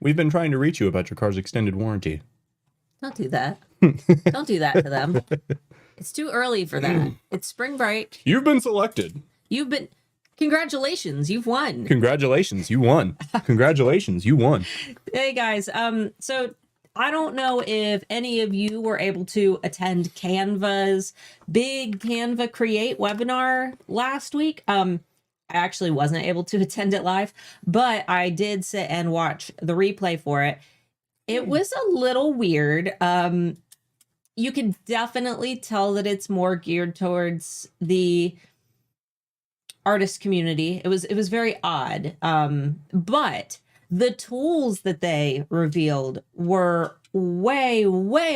We've been trying to reach you about your car's extended warranty. Don't do that. Don't do that to them. It's too early for that. It's spring break. You've been selected. Congratulations, you've won. Congratulations, you won. Congratulations, you won. Hey guys, so I don't know if any of you were able to attend Canva's big Canva Create webinar last week. I actually wasn't able to attend it live, but I did sit and watch the replay for it. It was a little weird. You can definitely tell that it's more geared towards the artist community. It was very odd. But the tools that they revealed were way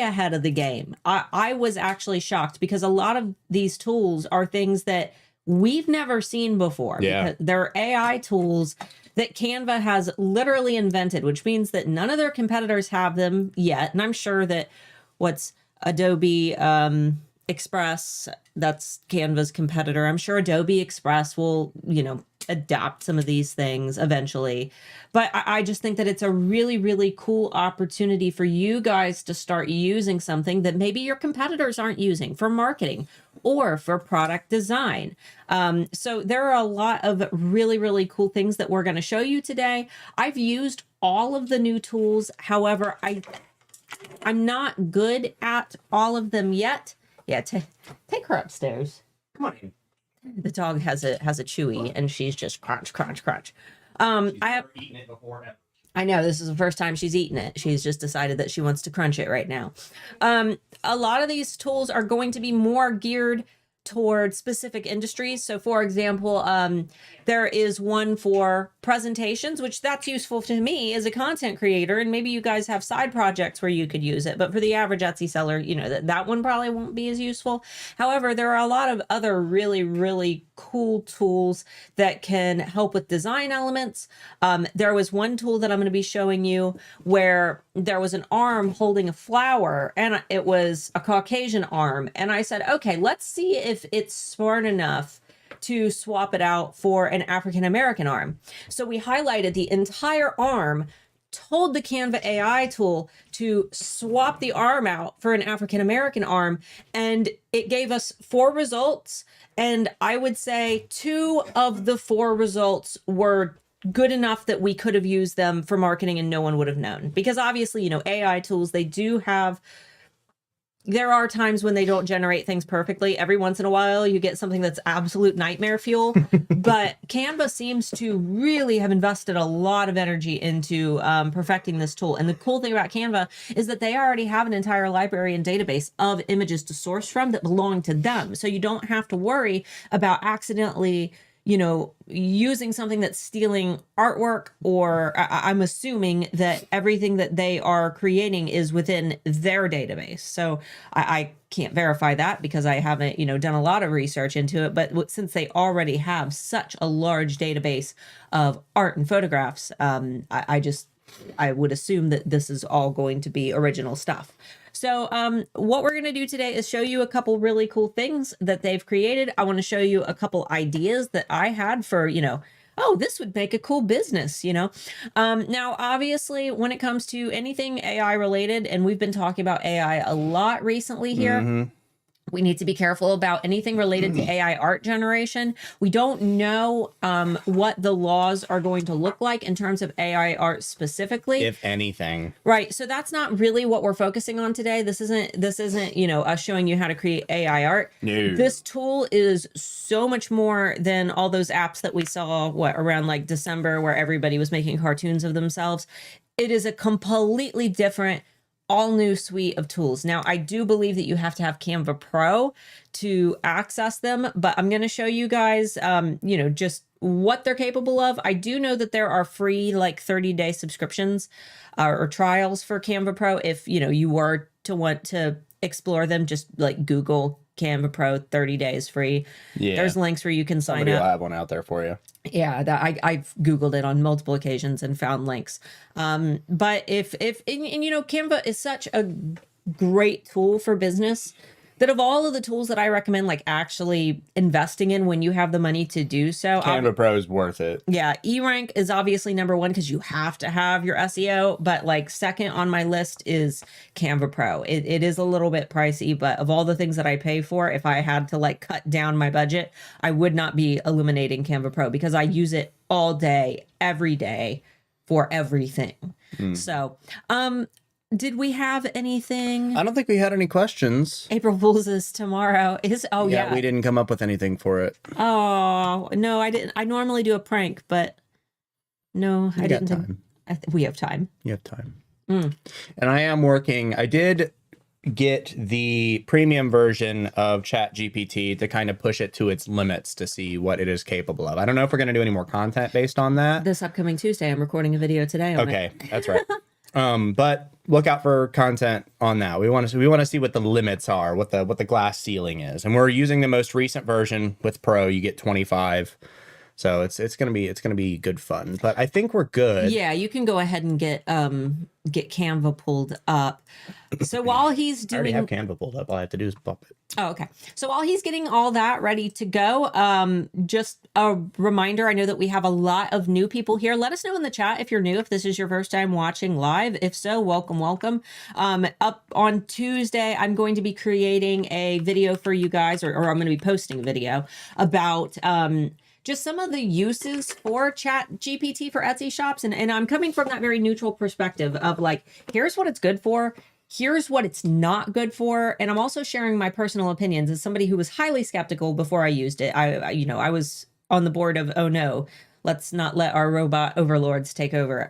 ahead of the game. I was actually shocked because a lot of these tools are things that we've never seen before. Yeah. They're AI tools that Canva has literally invented, which means that none of their competitors have them yet. And I'm sure that what's Adobe Express, that's Canva's competitor. I'm sure Adobe Express will, adapt some of these things eventually. But I just think that it's a really cool opportunity for you guys to start using something that maybe your competitors aren't using for marketing or for product design. So there are a lot of really cool things that we're going to show you today. I've used all of the new tools. However, I'm not good at all of them yet. Yeah, take her upstairs. Come on in. The dog has a chewy and she's just crunch. She's never eaten it before. I know this is the first time she's eaten it. She's just decided that she wants to crunch it right now. A lot of these tools are going to be more geared towards specific industries. So for example, there is one for presentations, which that's useful to me as a content creator. And maybe you guys have side projects where you could use it. But for the average Etsy seller, that one probably won't be as useful. However, there are a lot of other really cool tools that can help with design elements. There was one tool that I'm going to be showing you where there was an arm holding a flower and it was a Caucasian arm. And I said, okay, let's see if it's smart enough to swap it out for an African-American arm. So we highlighted the entire arm, told the Canva AI tool to swap the arm out for an African-American arm, and it gave us 4 results. And I would say 2 of the 4 results were good enough that we could have used them for marketing and no one would have known. Because obviously, AI tools, there are times when they don't generate things perfectly. Every once in a while, you get something that's absolute nightmare fuel. But Canva seems to really have invested a lot of energy into perfecting this tool. And the cool thing about Canva is that they already have an entire library and database of images to source from that belong to them. So you don't have to worry about accidentally using something that's stealing artwork, or I'm assuming that everything that they are creating is within their database. So I can't verify that because I haven't, done a lot of research into it. But since they already have such a large database of art and photographs, I would assume that this is all going to be original stuff. So what we're going to do today is show you a couple really cool things that they've created. I want to show you a couple ideas that I had for, oh, this would make a cool business, Now, obviously, when it comes to anything AI related, and we've been talking about AI a lot recently here, we need to be careful about anything related to AI art generation. We don't know what the laws are going to look like in terms of AI art specifically. If anything. Right. So that's not really what we're focusing on today. This isn't, us showing you how to create AI art. No. This tool is so much more than all those apps that we saw, around like December, where everybody was making cartoons of themselves. It is a completely different all new suite of tools. Now, I do believe that you have to have Canva Pro to access them, but I'm going to show you guys, just what they're capable of. I do know that there are free 30-day subscriptions or trials for Canva Pro. If, you were to want to explore them, just Google Canva Pro 30 days free. Yeah. There's links where you can sign Somebody up. will have one out there for you. Yeah, that I've Googled it on multiple occasions and found links. But if Canva is such a great tool for business that of all of the tools that I recommend, like actually investing in when you have the money to do so, Canva Pro is worth it. yeah, eRank is obviously number one because you have to have your SEO, but like second on my list is Canva Pro. It is a little bit pricey, but of all the things that I pay for, if I had to like cut down my budget, I would not be eliminating Canva Pro because I use it all day, every day for everything. So, did we have anything? I don't think we had any questions. April Fool's is tomorrow. Yeah. We didn't come up with anything for it. Oh, no, I didn't. I normally do a prank, but no, I didn't. Time. We have time. You have time. And I am working. I did get the premium version of ChatGPT to kind of push it to its limits to see what it is capable of. I don't know if we're going to do any more content based on that. This upcoming Tuesday, I'm recording a video today on it. Okay, that's right. But look out for content on that. We want to see what the limits are, what the glass ceiling is, and we're using the most recent version with Pro. You get 25, so it's gonna be good fun. But I think we're good. Yeah, you can go ahead and get Canva pulled up. So while he's I already doing, have Canva pulled up. All I have to do is bump it. oh, okay. So while he's getting all that ready to go, just a reminder, I know that we have a lot of new people here. Let us know in the chat if you're new, if this is your first time watching live. If so, welcome, welcome. Up on Tuesday, I'm going to be creating a video for you guys, or I'm going to be posting a video about just some of the uses for ChatGPT for Etsy shops. And I'm coming from that very neutral perspective of like, here's what it's good for. Here's what it's not good for. And I'm also sharing my personal opinions as somebody who was highly skeptical before I used it. I was on the board of, oh no, let's not let our robot overlords take over.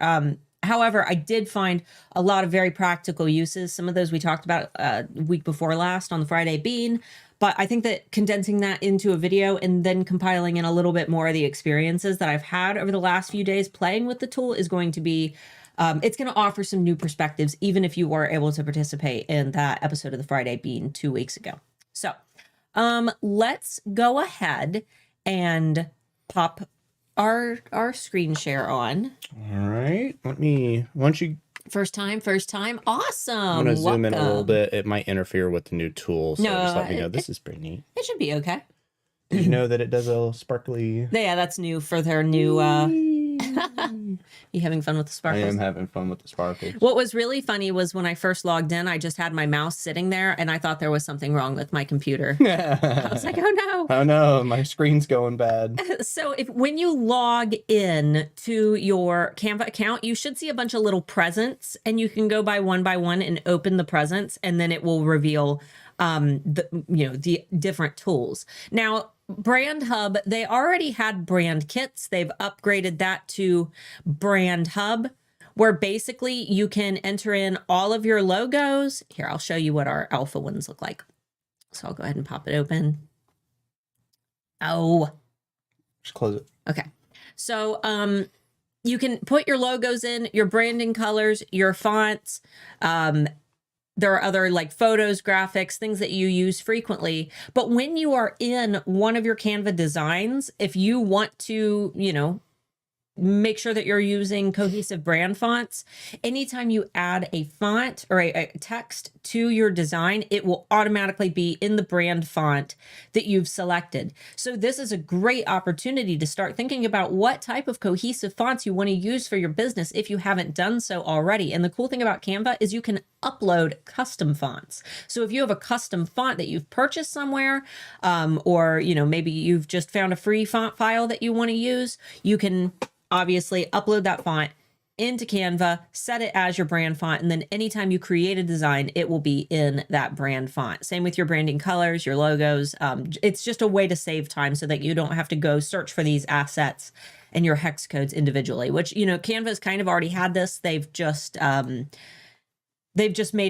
However, I did find a lot of very practical uses. Some of those we talked about week before last on the Friday Bean. But I think that condensing that into a video and then compiling in a little bit more of the experiences that I've had over the last few days playing with the tool is going to be, it's going to offer some new perspectives, even if you were able to participate in that episode of the Friday Bean 2 weeks ago. So let's go ahead and pop our screen share on. All right. Once you... First time. Awesome. I'm going to zoom in a little bit. It might interfere with the new tool. So No, just let me know. This is pretty neat. It should be okay. Did you know that it does a little sparkly... Yeah, that's new for their new... You having fun with the I sparkles? am having fun with the sparkles. What was really funny was when I first logged in, I just had my mouse sitting there and I thought there was something wrong with my computer. I was like, oh no. Oh no, my screen's going bad. So when you log in to your Canva account, you should see a bunch of little presents and you can go by one and open the presents and then it will reveal the different tools. Now, Brand Hub, they already had brand kits. They've upgraded that to Brand Hub, where basically you can enter in all of your logos. Here, I'll show you what our alpha ones look like. So I'll go ahead and pop it open. Oh. Just close it. Okay. So you can put your logos in, your branding colors, your fonts. There are other like photos, graphics, things that you use frequently. But when you are in one of your Canva designs, if you want to, make sure that you're using cohesive brand fonts, anytime you add a font or a text to your design, it will automatically be in the brand font that you've selected. So this is a great opportunity to start thinking about what type of cohesive fonts you want to use for your business if you haven't done so already. And the cool thing about Canva is you can upload custom fonts. So if you have a custom font that you've purchased somewhere, or maybe you've just found a free font file that you want to use, you can obviously upload that font into Canva, set it as your brand font, and then anytime you create a design, it will be in that brand font. Same with your branding colors, your logos. It's just a way to save time so that you don't have to go search for these assets and your hex codes individually, which, Canva's kind of already had this. They've just made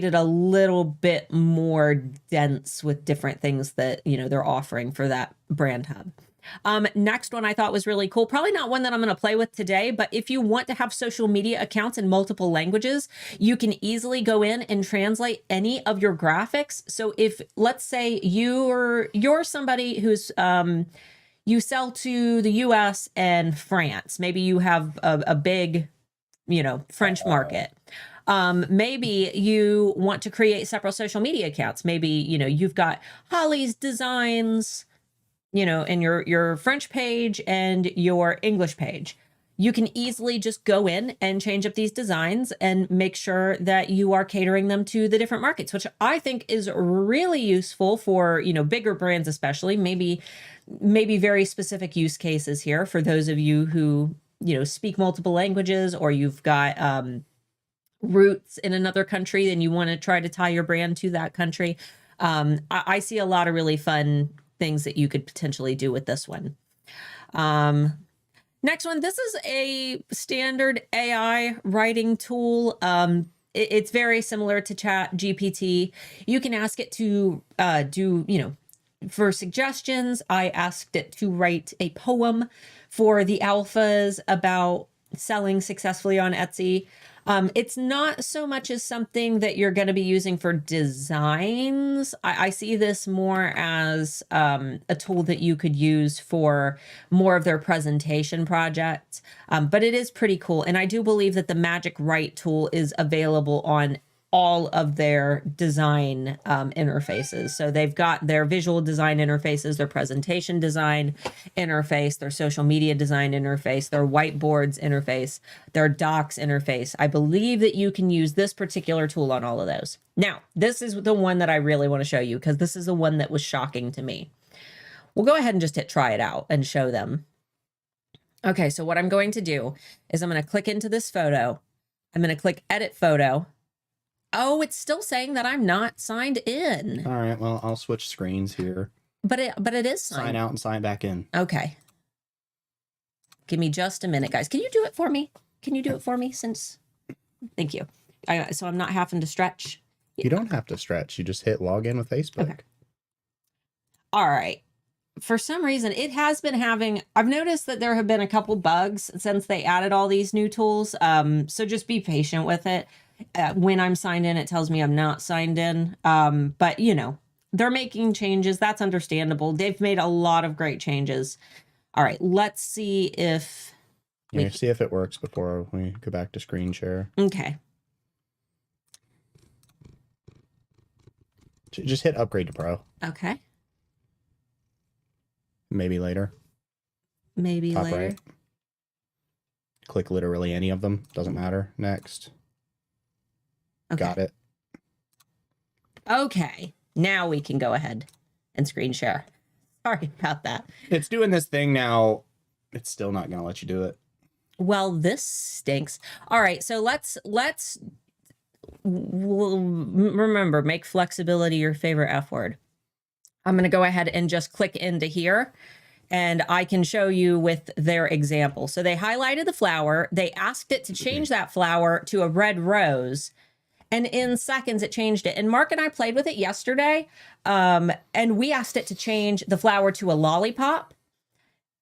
it a little bit more dense with different things that, they're offering for that brand hub. Next one I thought was really cool. Probably not one that I'm going to play with today, but if you want to have social media accounts in multiple languages, you can easily go in and translate any of your graphics. So if, let's say you're somebody who's, you sell to the US and France, maybe you have a big, French market. Maybe you want to create several social media accounts. Maybe, you've got Holly's designs, in your French page and your English page. You can easily just go in and change up these designs and make sure that you are catering them to the different markets, which I think is really useful for, bigger brands, especially maybe very specific use cases here for those of you who, speak multiple languages, or you've got roots in another country and you want to try to tie your brand to that country. I see a lot of really fun things that you could potentially do with this one. Next one, this is a standard AI writing tool. It's very similar to Chat GPT. You can ask it to do, for suggestions. I asked it to write a poem for the alphas about selling successfully on Etsy. It's not so much as something that you're going to be using for designs. I see this more as a tool that you could use for more of their presentation projects. But it is pretty cool. And I do believe that the Magic Write tool is available on all of their design interfaces. So they've got their visual design interfaces, their presentation design interface, their social media design interface, their whiteboards interface, their docs interface. I believe that you can use this particular tool on all of those. Now, this is the one that I really want to show you because this is the one that was shocking to me. We'll go ahead and just hit try it out and show them. Okay, so what I'm going to do is I'm going to click into this photo. I'm going to click edit photo. Oh, it's still saying that I'm not signed in. All right, well, I'll switch screens here. But it is signed. Sign out and sign back in. Okay. Give me just a minute, guys. Can you do it for me? Can you do it for me since? Thank you. So I'm not having to stretch. You don't have to stretch. You just hit log in with Facebook. Okay. All right. For some reason, it has been having, I've noticed that there have been a couple bugs since they added all these new tools. So just be patient with it. When I'm signed in, it tells me I'm not signed in. But, they're making changes. That's understandable. They've made a lot of great changes. All right, let's see if... see if it works before we go back to screen share. Okay. Just hit upgrade to pro. Okay. Maybe later. Maybe Top later. right. Click literally any of them. Doesn't matter. Next. Okay. Got it. Okay. Now we can go ahead and screen share. Sorry about that. It's doing this thing now. It's still not going to let you do it. Well, this stinks. All right. So let's remember, make flexibility your favorite F word. I'm going to go ahead and just click into here. And I can show you with their example. So they highlighted the flower. They asked it to change that flower to a red rose. And in seconds, it changed it. And Mark and I played with it yesterday. And we asked it to change the flower to a lollipop.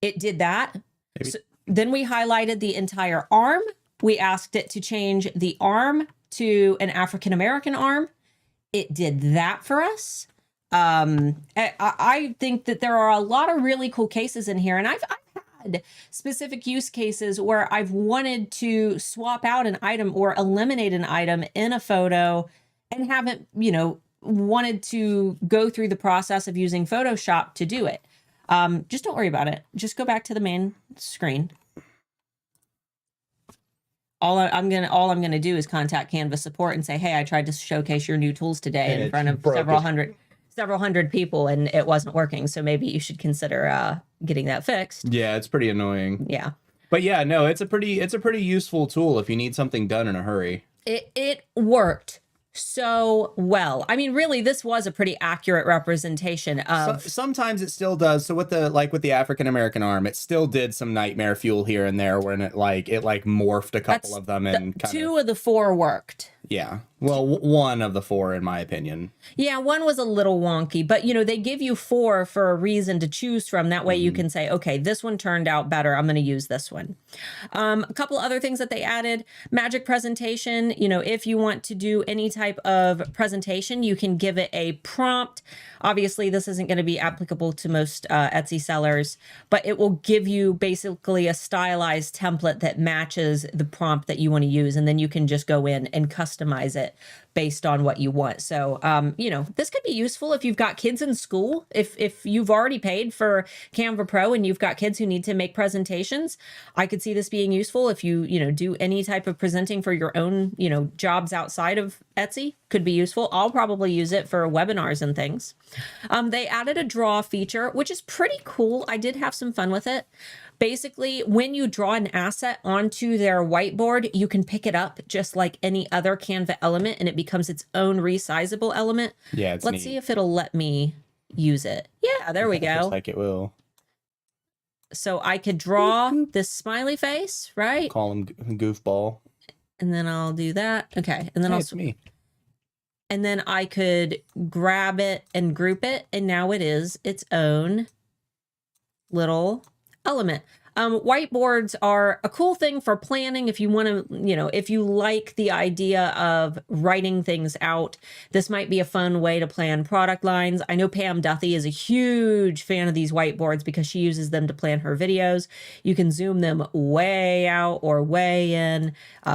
It did that. So then we highlighted the entire arm. We asked it to change the arm to an African-American arm. It did that for us. I think that there are a lot of really cool cases in here. And I've had specific use cases where I've wanted to swap out an item or eliminate an item in a photo and haven't, wanted to go through the process of using Photoshop to do it. Just don't worry about it. Just go back to the main screen. All I'm gonna do is contact Canva support and say, hey, I tried to showcase your new tools today in front of several hundred people and it wasn't working. So maybe you should consider getting that fixed. Yeah, it's pretty annoying. Yeah. But yeah, no, it's a pretty useful tool if you need something done in a hurry. It worked so well. I mean, really, this was a pretty accurate representation of... Sometimes it still does. So with the African-American arm, it still did some nightmare fuel here and there when it morphed a couple of them and two of the four worked. Yeah. Well, one of the four, in my opinion. Yeah, one was a little wonky, but they give you four for a reason to choose from. That way you can say, okay, this one turned out better. I'm going to use this one. A couple other things that they added: magic presentation. If you want to do any type of presentation, you can give it a prompt. Obviously, this isn't going to be applicable to most Etsy sellers, but it will give you basically a stylized template that matches the prompt that you want to use. And then you can just go in and customize it based on what you want. So, this could be useful if you've got kids in school. If you've already paid for Canva Pro and you've got kids who need to make presentations, I could see this being useful. If you do any type of presenting for your own, jobs outside of Etsy, could be useful. I'll probably use it for webinars and things. They added a draw feature, which is pretty cool. I did have some fun with it. Basically, when you draw an asset onto their whiteboard, you can pick it up just like any other Canva element, and it becomes its own resizable element. Yeah, it's Let's neat. see if it'll let me use it. Yeah, there we go. Looks like it will. So I could draw this smiley face, right? Call him goofball. And then I'll do that. Okay, and then Hey, it's me. And then I could grab it and group it, and now it is its own little element. Whiteboards are a cool thing for planning. If you want to, if you like the idea of writing things out, this might be a fun way to plan product lines. I know Pam Duthie is a huge fan of these whiteboards because she uses them to plan her videos. You can zoom them way out or way in.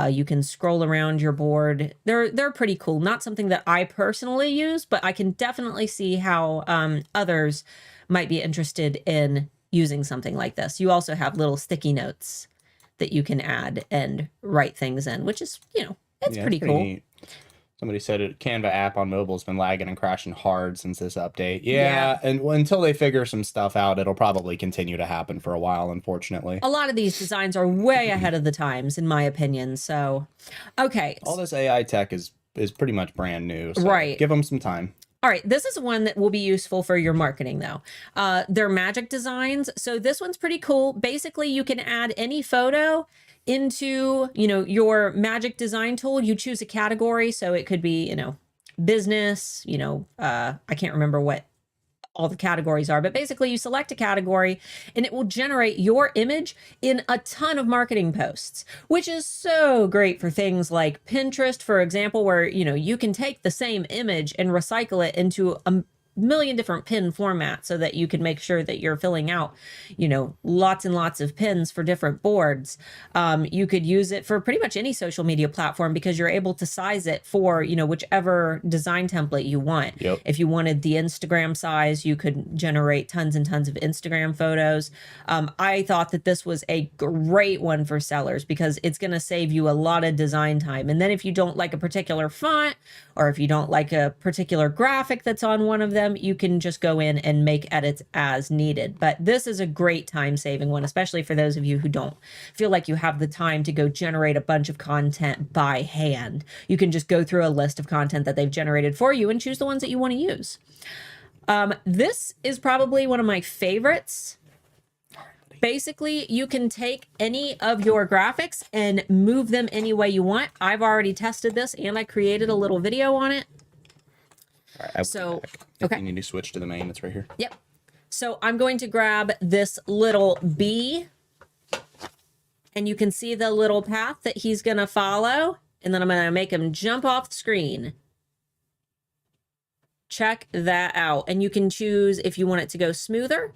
You can scroll around your board. They're pretty cool. Not something that I personally use, but I can definitely see how others might be interested in using something like this. You also have little sticky notes that you can add and write things in, which is, it's pretty cool. Neat. Somebody said it, Canva app on mobile has been lagging and crashing hard since this update. Yeah. And until they figure some stuff out, it'll probably continue to happen for a while, unfortunately. A lot of these designs are way ahead of the times, in my opinion. So, okay. All this AI tech is pretty much brand new. So right. Give them some time. All right, this is one that will be useful for your marketing, though. They're magic designs. So this one's pretty cool. Basically, you can add any photo into, your magic design tool. You choose a category. So it could be, business, I can't remember what all the categories are, but basically you select a category and it will generate your image in a ton of marketing posts, which is so great for things like Pinterest, for example, where, you can take the same image and recycle it into a million different pin formats so that you can make sure that you're filling out, lots and lots of pins for different boards. You could use it for pretty much any social media platform because you're able to size it for, whichever design template you want. Yep. If you wanted the Instagram size, you could generate tons and tons of Instagram photos. I thought that this was a great one for sellers because it's going to save you a lot of design time. And then if you don't like a particular font or if you don't like a particular graphic that's on one of them, you can just go in and make edits as needed. But this is a great time-saving one, especially for those of you who don't feel like you have the time to go generate a bunch of content by hand. You can just go through a list of content that they've generated for you and choose the ones that you want to use. This is probably one of my favorites. Basically, you can take any of your graphics and move them any way you want. I've already tested this and I created a little video on it. All right, So, okay. okay. You need to switch to the main. It's right here. Yep. So I'm going to grab this little bee and you can see the little path that he's going to follow. And then I'm going to make him jump off the screen. Check that out. And you can choose if you want it to go smoother.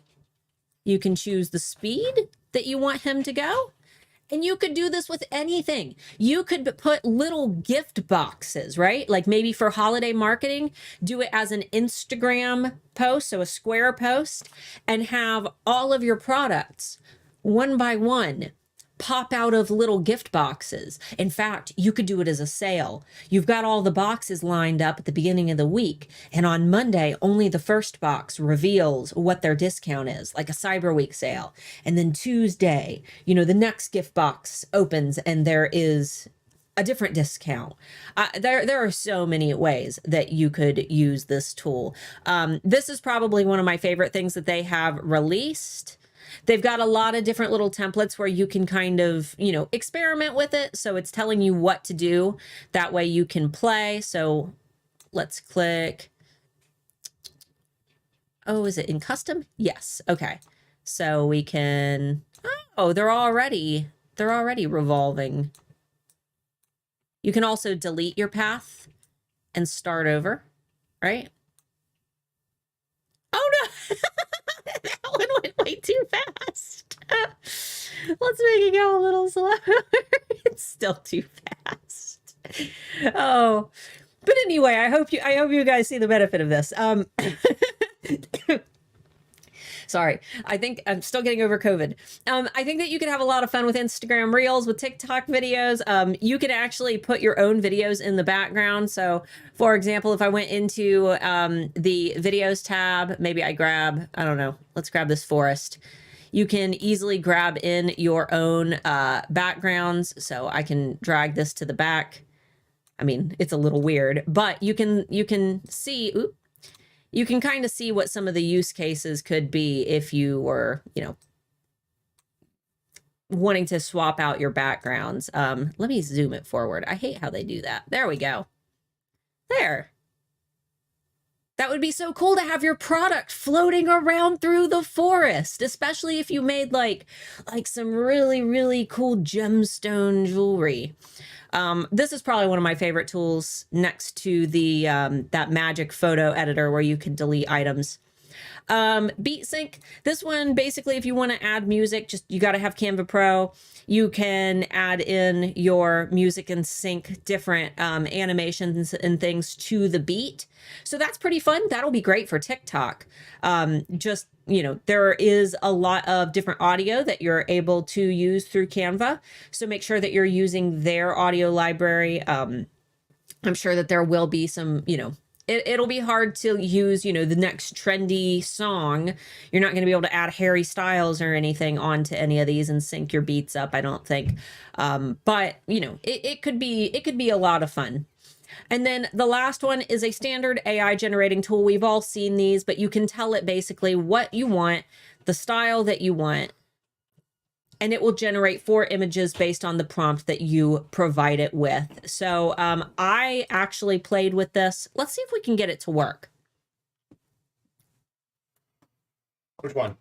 You can choose the speed that you want him to go. And you could do this with anything. You could put little gift boxes, right? Like maybe for holiday marketing, do it as an Instagram post, so a square post, and have all of your products one by one pop out of little gift boxes. In fact, you could do it as a sale. You've got all the boxes lined up at the beginning of the week. And on Monday, only the first box reveals what their discount is, like a Cyber Week sale. And then Tuesday, the next gift box opens and there is a different discount. There are so many ways that you could use this tool. This is probably one of my favorite things that they have released. They've got a lot of different little templates where you can kind of, you know, experiment with it. So it's telling you what to do. That way you can play. So let's click. Oh, is it in custom? Yes. Okay. So we can, oh, they're already revolving. You can also delete your path and start over, right? Oh no, that one went way too fast. Let's make it go a little slower. It's still too fast. Oh, but anyway, I hope you guys see the benefit of this. Sorry, I think I'm still getting over COVID. I think that you can have a lot of fun with Instagram Reels, with TikTok videos. You can actually put your own videos in the background. So, for example, if I went into the videos tab, maybe I grab, I don't know, let's grab this forest. You can easily grab in your own backgrounds. So I can drag this to the back. I mean, it's a little weird, but you can see, you can kind of see what some of the use cases could be if you were, you know, wanting to swap out your backgrounds. Let me zoom it forward. I hate how they do that. There we go. There. That would be so cool to have your product floating around through the forest, especially if you made like some really, really cool gemstone jewelry. This is probably one of my favorite tools next to the that magic photo editor where you can delete items. Beat Sync. This one, basically, if you want to add music, just you got to have Canva Pro. You can add in your music and sync different animations and things to the beat. So that's pretty fun. That'll be great for TikTok. Just, you know, there is a lot of different audio that you're able to use through Canva. So make sure that you're using their audio library. I'm sure that there will be some, you know, it'll be hard to use, you know, the next trendy song. You're not going to be able to add Harry Styles or anything onto any of these and sync your beats up, I don't think. But, you know, it could be a lot of fun. And then the last one is a standard AI generating tool. We've all seen these, but you can tell it basically what you want, the style that you want, and it will generate 4 images based on the prompt that you provide it with. So I actually played with this. Let's see if we can get it to work. Which one?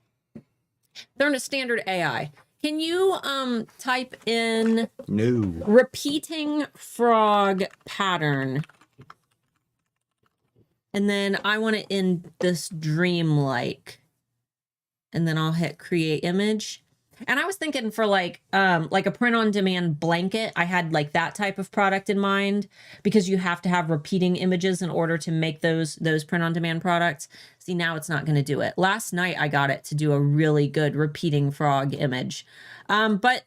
They're in a standard AI. Can you type in No. repeating frog pattern? And then I want it in this dreamlike. And then I'll hit create image. And I was thinking for like a print on demand blanket, I had like that type of product in mind because you have to have repeating images in order to make those print on demand products. See, now it's not going to do it. Last night I got it to do a really good repeating frog image. But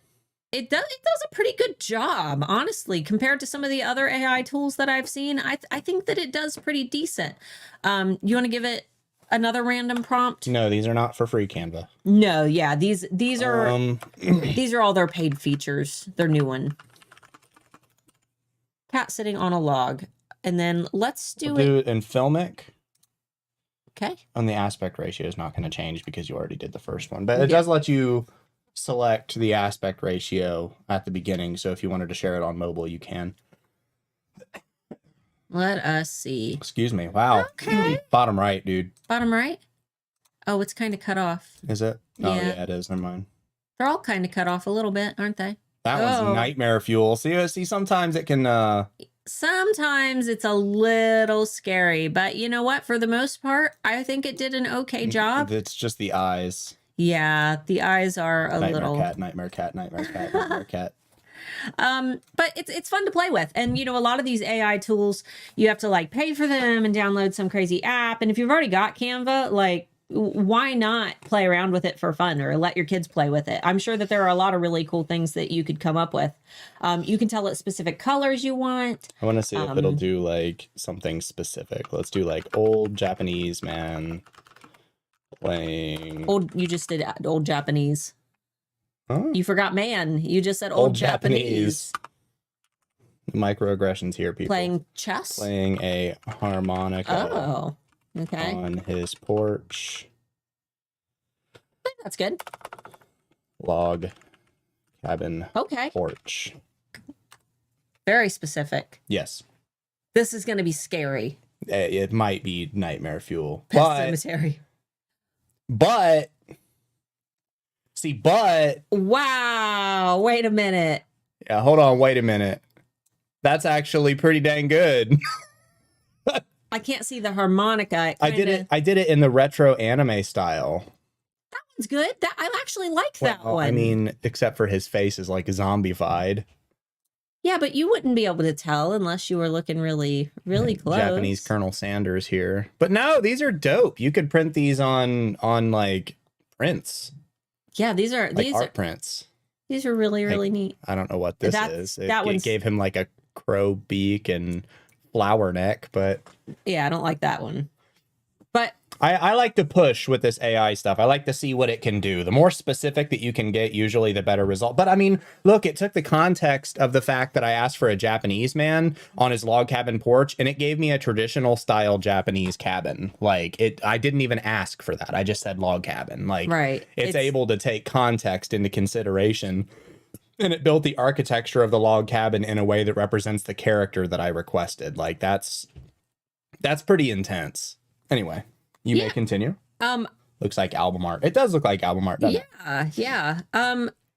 it does a pretty good job, honestly, compared to some of the other AI tools that I've seen. I think that it does pretty decent. You want to give it another random prompt? No, these are not for free Canva. No, yeah, these are these are all their paid features. Their new one. Cat sitting on a log. And then let's do it in Filmic. Okay. And the aspect ratio is not going to change because you already did the first one. But it does let you select the aspect ratio at the beginning. So if you wanted to share it on mobile, you can. Let us see. Excuse me. Wow. Okay. Bottom right, dude. Bottom right? Oh, it's kind of cut off. Is it? Oh, Yeah. yeah, it is. Never mind. They're all kind of cut off a little bit, aren't they? That one's nightmare fuel. See, sometimes it can... Sometimes it's a little scary, but you know what? For the most part, I think it did an okay job. It's just the eyes. Yeah, the eyes are a little... Nightmare cat, nightmare cat, nightmare cat. But it's fun to play with. And, you know, a lot of these AI tools, you have to like pay for them and download some crazy app. And if you've already got Canva, like, why not play around with it for fun or let your kids play with it? I'm sure that there are a lot of really cool things that you could come up with. You can tell it specific colors you want. I want to see if it'll do like something specific. Let's do like old Japanese man playing. You just did old Japanese. Huh? You forgot man. You just said old Japanese. Microaggressions here, people. Playing chess? Playing a harmonica. Oh, okay. On his porch. That's good. Log cabin Okay. porch. Very specific. Yes. This is going to be scary. It might be nightmare fuel. Pet cemetery. But Wow. Wait a minute. yeah, hold on, wait a minute. That's actually pretty dang good. I can't see the harmonica. I did it in the retro anime style. That one's good. I actually like that one. I mean, except for his face is like zombified. Yeah, but you wouldn't be able to tell unless you were looking really, really close. Japanese Colonel Sanders here. But no, these are dope. You could print these on like prints. Yeah, these are art prints. These are really, really neat. I don't know what this is. It gave him like a crow beak and flower neck, but yeah, I don't like that one. But I like to push with this AI stuff. I like to see what it can do. The more specific that you can get, usually the better result. But I mean, look, it took the context of the fact that I asked for a Japanese man on his log cabin porch, and it gave me a traditional style Japanese cabin. Like I didn't even ask for that. I just said log cabin. Like, right. It's able to take context into consideration. And it built the architecture of the log cabin in a way that represents the character that I requested. Like that's pretty intense. Anyway. You may continue. Looks like album art. It does look like album art, doesn't it? Yeah.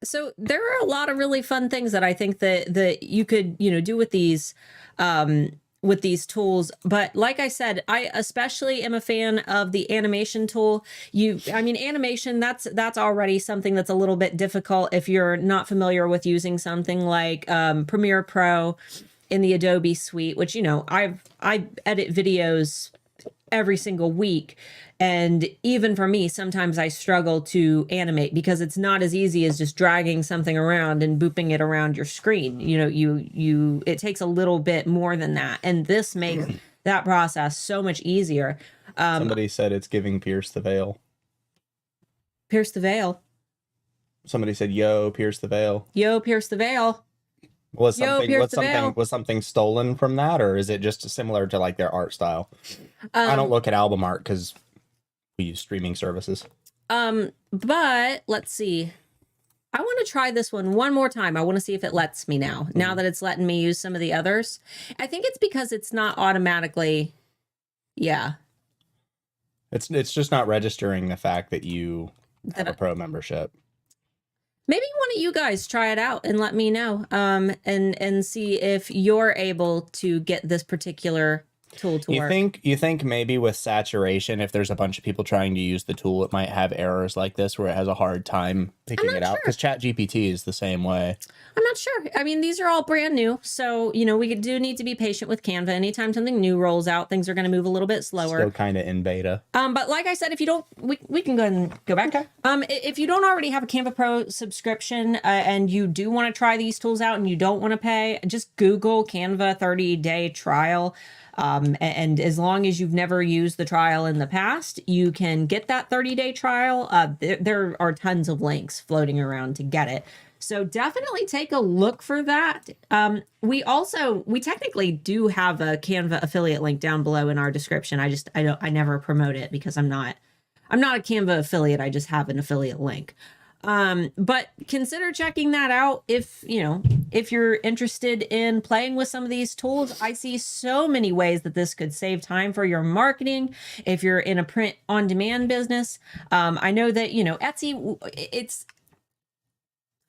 So there are a lot of really fun things that I think that you could, do with these tools. But like I said, I especially am a fan of the animation tool. Animation, that's already something that's a little bit difficult if you're not familiar with using something like Premiere Pro in the Adobe suite, which, I edit videos every single week. And even for me, sometimes I struggle to animate because it's not as easy as just dragging something around and booping it around your screen. It takes a little bit more than that. And this makes that process so much easier. Somebody said it's giving Pierce the Veil. Pierce the Veil. Somebody said, yo, Pierce the Veil. Yo, Pierce the Veil. Was something stolen from that, or is it just similar to like their art style? I don't look at album art because we use streaming services. But let's see. I want to try this one more time. I want to see if it lets me now. Now that it's letting me use some of the others. I think it's because it's not automatically. Yeah. It's just not registering the fact that you have a pro membership. Maybe one of you guys try it out and let me know, and see if you're able to get this particular tool to work. You think maybe with saturation, if there's a bunch of people trying to use the tool, it might have errors like this where it has a hard time picking it out? Because ChatGPT is the same way. I'm not sure. I mean, these are all brand new, so we do need to be patient with Canva. Anytime something new rolls out, things are going to move a little bit slower. Still kind of in beta. But like I said, if you don't, we can go ahead and go back. Okay. If you don't already have a Canva Pro subscription and you do want to try these tools out and you don't want to pay, just Google Canva 30-day trial. And as long as you've never used the trial in the past, you can get that 30-day trial. There are tons of links floating around to get it. So definitely take a look for that. We technically do have a Canva affiliate link down below in our description. I never promote it because I'm not a Canva affiliate. I just have an affiliate link. But consider checking that out if you're interested in playing with some of these tools. I see so many ways that this could save time for your marketing. If you're in a print on demand business, I know that, Etsy,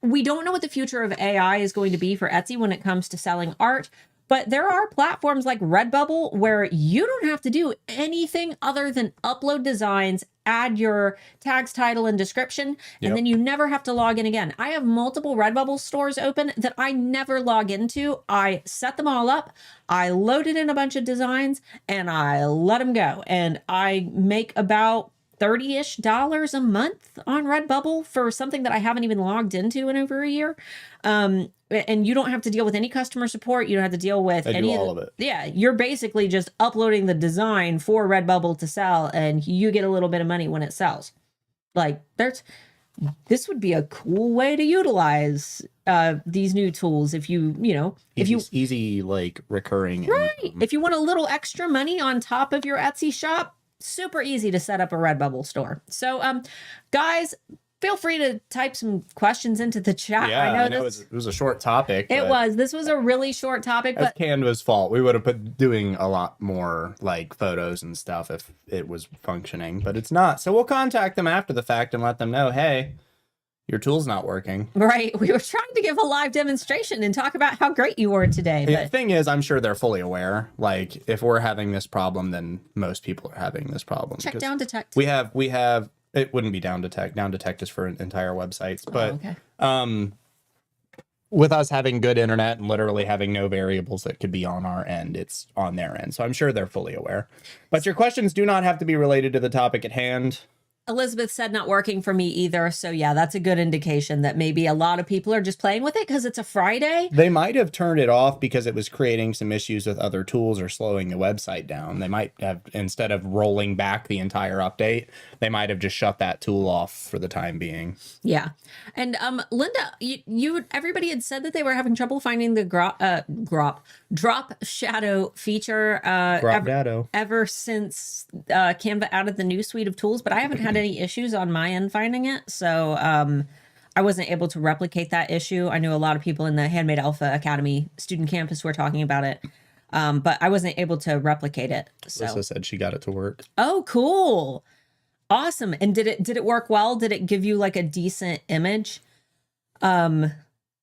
we don't know what the future of AI is going to be for Etsy when it comes to selling art. But there are platforms like Redbubble where you don't have to do anything other than upload designs, add your tags, title, and description, and then you never have to log in again. I have multiple Redbubble stores open that I never log into. I set them all up, I loaded in a bunch of designs, and I let them go. And I make about $30-ish a month on Redbubble for something that I haven't even logged into in over a year. And you don't have to deal with any customer support. You don't have to deal with any of it. Yeah, you're basically just uploading the design for Redbubble to sell, and you get a little bit of money when it sells. Like this would be a cool way to utilize these new tools if easy like recurring right income. If you want a little extra money on top of your Etsy shop, super easy to set up a Redbubble store. So, guys, feel free to type some questions into the chat. Yeah, I know it was a short topic. It was. This was a really short topic, that's but Canva's fault. We would have been doing a lot more like photos and stuff if it was functioning, but it's not. So we'll contact them after the fact and let them know, hey, your tool's not working. right. We were trying to give a live demonstration and talk about how great you were today. The But thing is, I'm sure they're fully aware. Like, if we're having this problem, then most people are having this problem. check down detect. We have. It wouldn't be down detect. Down detect is for entire websites, but okay. With us having good internet and literally having no variables that could be on our end, it's on their end. So I'm sure they're fully aware. But your questions do not have to be related to the topic at hand. Elizabeth said not working for me either. So yeah, that's a good indication that maybe a lot of people are just playing with it because it's a Friday. They might have turned it off because it was creating some issues with other tools or slowing the website down. They might have, instead of rolling back the entire update, they might have just shut that tool off for the time being. Yeah. And Linda, you everybody had said that they were having trouble finding the drop shadow feature ever since Canva added the new suite of tools, but I haven't had any issues on my end finding it. So I wasn't able to replicate that issue. I knew a lot of people in the Handmade Alpha Academy student campus were talking about it. But I wasn't able to replicate it. So. Alyssa said she got it to work. Oh, cool. Awesome. And did it work well? Did it give you like a decent image?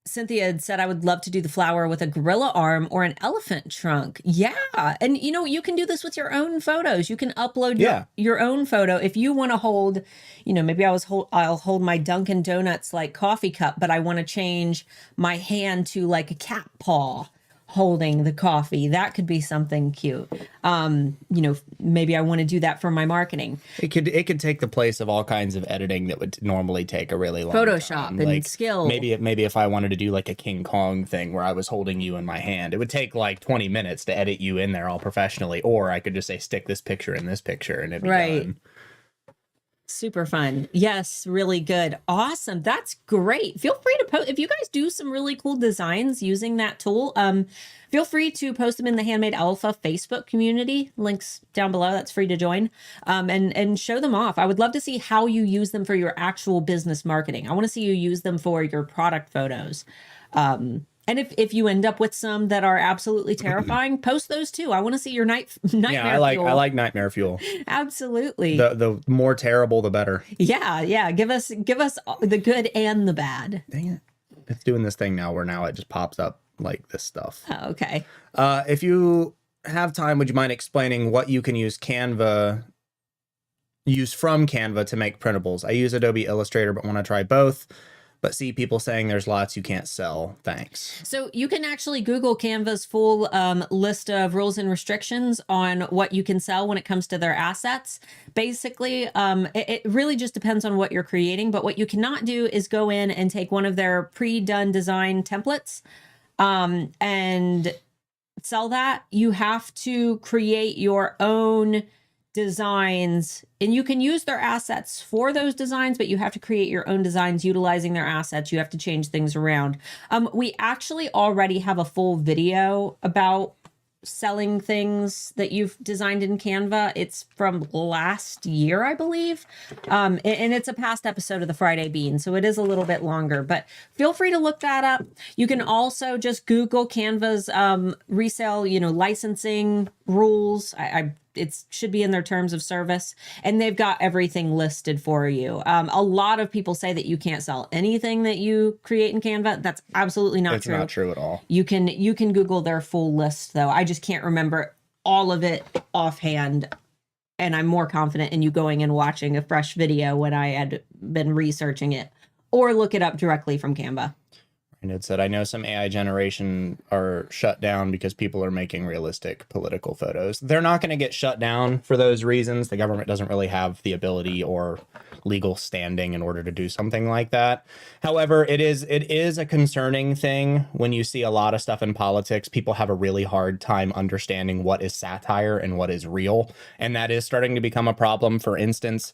Cynthia had said, I would love to do the flower with a gorilla arm or an elephant trunk. Yeah. And you can do this with your own photos. You can upload your own photo. If you want to hold, maybe I'll hold my Dunkin' Donuts like coffee cup, but I want to change my hand to like a cat paw holding the coffee. That could be something cute. Maybe I want to do that for my marketing. It could take the place of all kinds of editing that would normally take a really long Photoshop time. and like, skill. Maybe if I wanted to do like a King Kong thing where I was holding you in my hand, it would take like 20 minutes to edit you in there all professionally. Or I could just say stick this picture in this picture and it'd be done. Super fun. Yes, really good. Awesome. That's great. Feel free to post if you guys do some really cool designs using that tool. Feel free to post them in the Handmade Alpha Facebook community. Links down below. That's free to join. And show them off. I would love to see how you use them for your actual business marketing. I want to see you use them for your product photos. And if you end up with some that are absolutely terrifying, post those too. I want to see your nightmare. Yeah, I like nightmare fuel. Absolutely. The more terrible, the better. Yeah. Give us the good and the bad. Dang it! It's doing this thing now where now it just pops up like this stuff. Oh, okay. If you have time, would you mind explaining what you can use from Canva to make printables? I use Adobe Illustrator, but want to try both. But see people saying there's lots you can't sell. Thanks. So you can actually Google Canva's full list of rules and restrictions on what you can sell when it comes to their assets. Basically, it really just depends on what you're creating. But what you cannot do is go in and take one of their pre-done design templates and sell that. You have to create your own designs, and you can use their assets for those designs, but you have to create your own designs utilizing their assets. You have to change things around. We actually already have a full video about selling things that you've designed in Canva. It's from last year, I believe. And it's a past episode of the Friday Bean, so it is a little bit longer, but feel free to look that up. You can also just Google Canva's resale, licensing rules. It should be in their terms of service, and they've got everything listed for you. A lot of people say that you can't sell anything that you create in Canva. That's absolutely not true. It's not true at all. You can Google their full list, though. I just can't remember all of it offhand, and I'm more confident in you going and watching a fresh video when I had been researching it, or look it up directly from Canva. And it said, I know some AI generation are shut down because people are making realistic political photos. They're not going to get shut down for those reasons. The government doesn't really have the ability or legal standing in order to do something like that. However, it is a concerning thing when you see a lot of stuff in politics. People have a really hard time understanding what is satire and what is real. And that is starting to become a problem. For instance,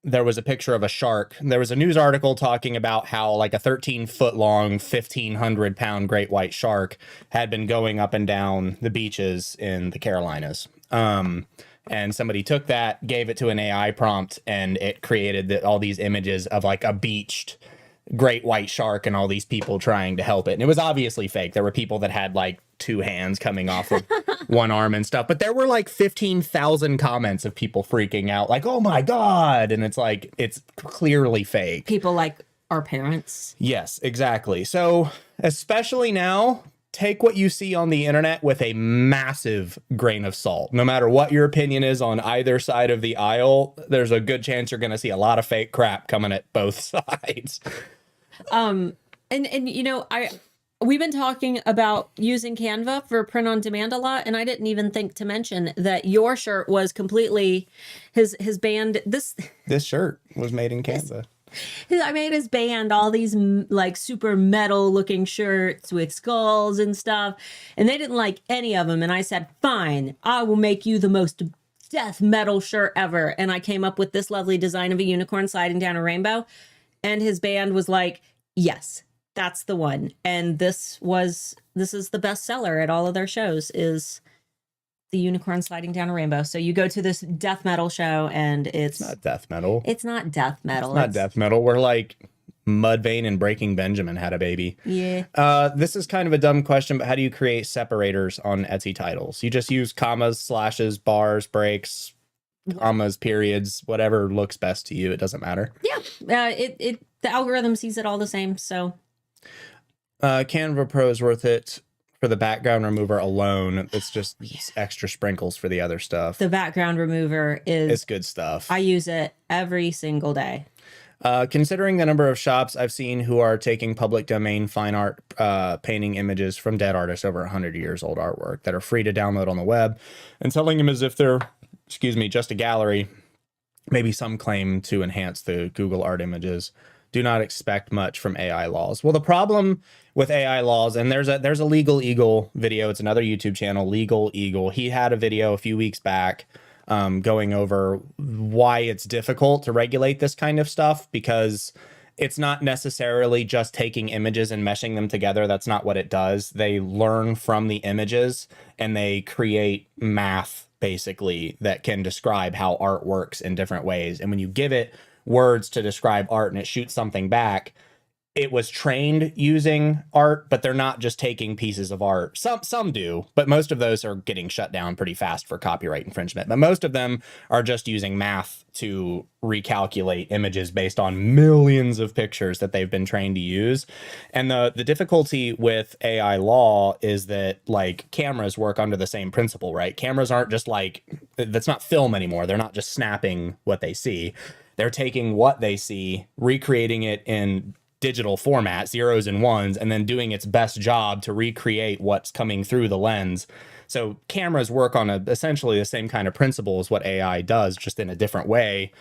there was a picture of a shark. There was a news article talking about how like a 13-foot long, 1,500-pound great white shark had been going up and down the beaches in the Carolinas. And somebody took that, gave it to an AI prompt, and it created all these images of like a beached great white shark and all these people trying to help it. And it was obviously fake. There were people that had like two hands coming off of one arm and stuff, but there were like 15,000 comments of people freaking out like, oh my God. And it's like, it's clearly fake. People like our parents. Yes, exactly. So especially now, take what you see on the internet with a massive grain of salt. No matter what your opinion is on either side of the aisle, there's a good chance you're going to see a lot of fake crap coming at both sides. And you know, we've been talking about using Canva for print on demand a lot, and I didn't even think to mention that your shirt was completely his band. This shirt was made in Canva. I made his band all these like super metal looking shirts with skulls and stuff, and they didn't like any of them. And I said, fine, I will make you the most death metal shirt ever. And I came up with this lovely design of a unicorn sliding down a rainbow. And his band was like, yes, that's the one. And this is the best seller at all of their shows, is the unicorn sliding down a rainbow. So you go to this death metal show and it's not death metal. It's not death metal. It's not death metal. We're like Mudvayne and Breaking Benjamin had a baby. Yeah. This is kind of a dumb question, but how do you create separators on Etsy titles? You just use commas, slashes, bars, breaks, commas, periods, whatever looks best to you. It doesn't matter. Yeah. The algorithm sees it all the same. So Canva Pro is worth it for the background remover alone. It's just extra sprinkles for the other stuff. The background remover it's good stuff. I use it every single day. Considering the number of shops I've seen who are taking public domain fine art painting images from dead artists over 100 years old artwork that are free to download on the web and selling them as if they're, just a gallery, maybe some claim to enhance the Google art images, do not expect much from AI laws. Well, the problem with AI laws, and there's a Legal Eagle video. It's another YouTube channel, Legal Eagle. He had a video a few weeks back going over why it's difficult to regulate this kind of stuff, because it's not necessarily just taking images and meshing them together. That's not what it does. They learn from the images and they create math, basically, that can describe how art works in different ways. And when you give it words to describe art and it shoots something back, it was trained using art, but they're not just taking pieces of art. Some do, but most of those are getting shut down pretty fast for copyright infringement. But most of them are just using math to recalculate images based on millions of pictures that they've been trained to use. And the difficulty with AI law is that, like, cameras work under the same principle, right? Cameras aren't just like, that's not film anymore. They're not just snapping what they see. They're taking what they see, recreating it in digital format, zeros and ones, and then doing its best job to recreate what's coming through the lens. So cameras work on essentially the same kind of principle as what AI does, just in a different way.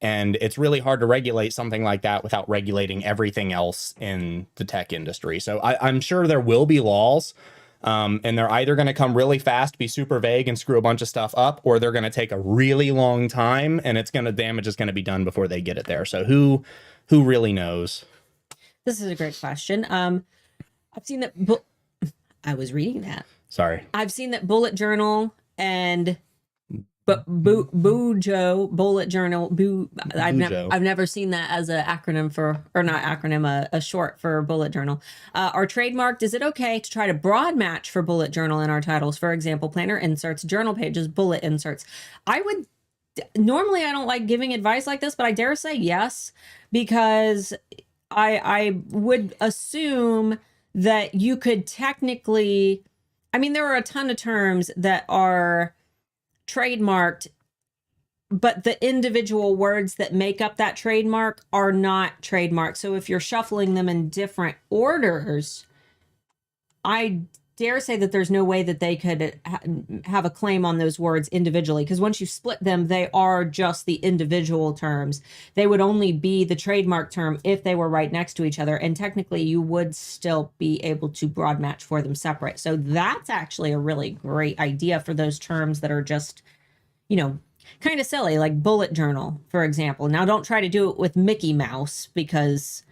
And it's really hard to regulate something like that without regulating everything else in the tech industry. So I'm sure there will be laws, and they're either going to come really fast, be super vague, and screw a bunch of stuff up, or they're going to take a really long time, and damage is going to be done before they get it there. So who really knows? This is a great question. I've seen that. I was reading that. Sorry. I've seen that Bullet Journal and Bujo Bullet Journal. I've never seen that as an acronym for, or not acronym, a short for Bullet Journal. Are trademarked. Is it okay to try to broad match for Bullet Journal in our titles? For example, planner inserts, journal pages, bullet inserts. Normally I don't like giving advice like this, but I dare say yes, because I would assume that you could technically, there are a ton of terms that are trademarked, but the individual words that make up that trademark are not trademarked. So if you're shuffling them in different orders, I dare say that there's no way that they could have a claim on those words individually, because once you split them, they are just the individual terms. They would only be the trademark term if they were right next to each other, and technically you would still be able to broad match for them separate. So that's actually a really great idea for those terms that are just, kind of silly, like bullet journal, for example. Now don't try to do it with Mickey Mouse, because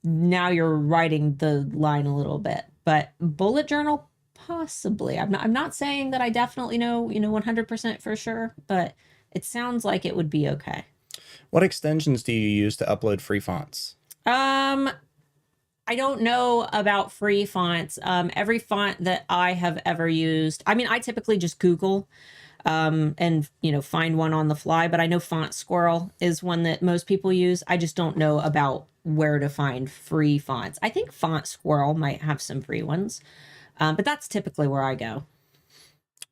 now you're writing the line a little bit. But bullet journal, Possibly. I'm not saying that I definitely know, 100% for sure, but it sounds like it would be okay. What extensions do you use to upload free fonts? I don't know about free fonts. Every font that I have ever used, I mean, I typically just Google and find one on the fly, but I know Font Squirrel is one that most people use. I just don't know about where to find free fonts. I think Font Squirrel might have some free ones, but that's typically where I go.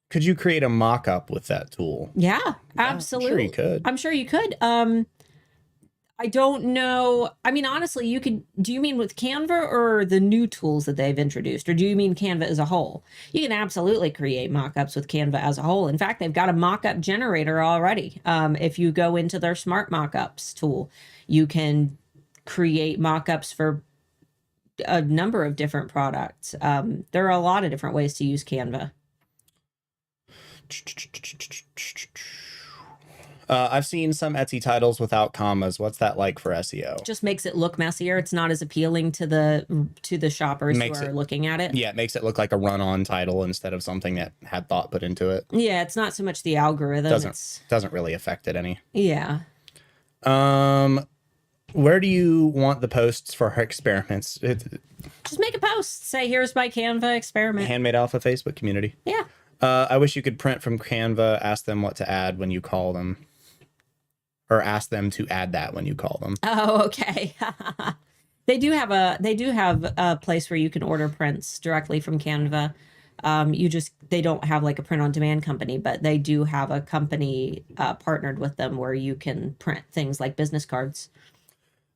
Could you create a mock-up with that tool? Yeah, absolutely. I'm sure you could. I'm sure you could. I don't know. I mean, honestly, you could. Do you mean with Canva or the new tools that they've introduced, or do you mean Canva as a whole? You can absolutely create mockups with Canva as a whole. In fact, they've got a mockup generator already. If you go into their smart mockups tool, you can create mockups for a number of different products. There are a lot of different ways to use Canva. I've seen some Etsy titles without commas. What's that like for SEO? Just makes it look messier. It's not as appealing to the shoppers who are looking at it. Yeah, it makes it look like a run-on title instead of something that had thought put into it. Yeah, it's not so much the algorithm. Doesn't really affect it any. Yeah. Where do you want the posts for experiments? Just make a post. Say, here's my Canva experiment. Handmade Alpha Facebook community. Yeah. I wish you could print from Canva. Ask them what to add when you call them. Or ask them to add that when you call them. Oh, okay. They do have a place where you can order prints directly from Canva. They don't have like a print on demand company, but they do have a company partnered with them where you can print things like business cards.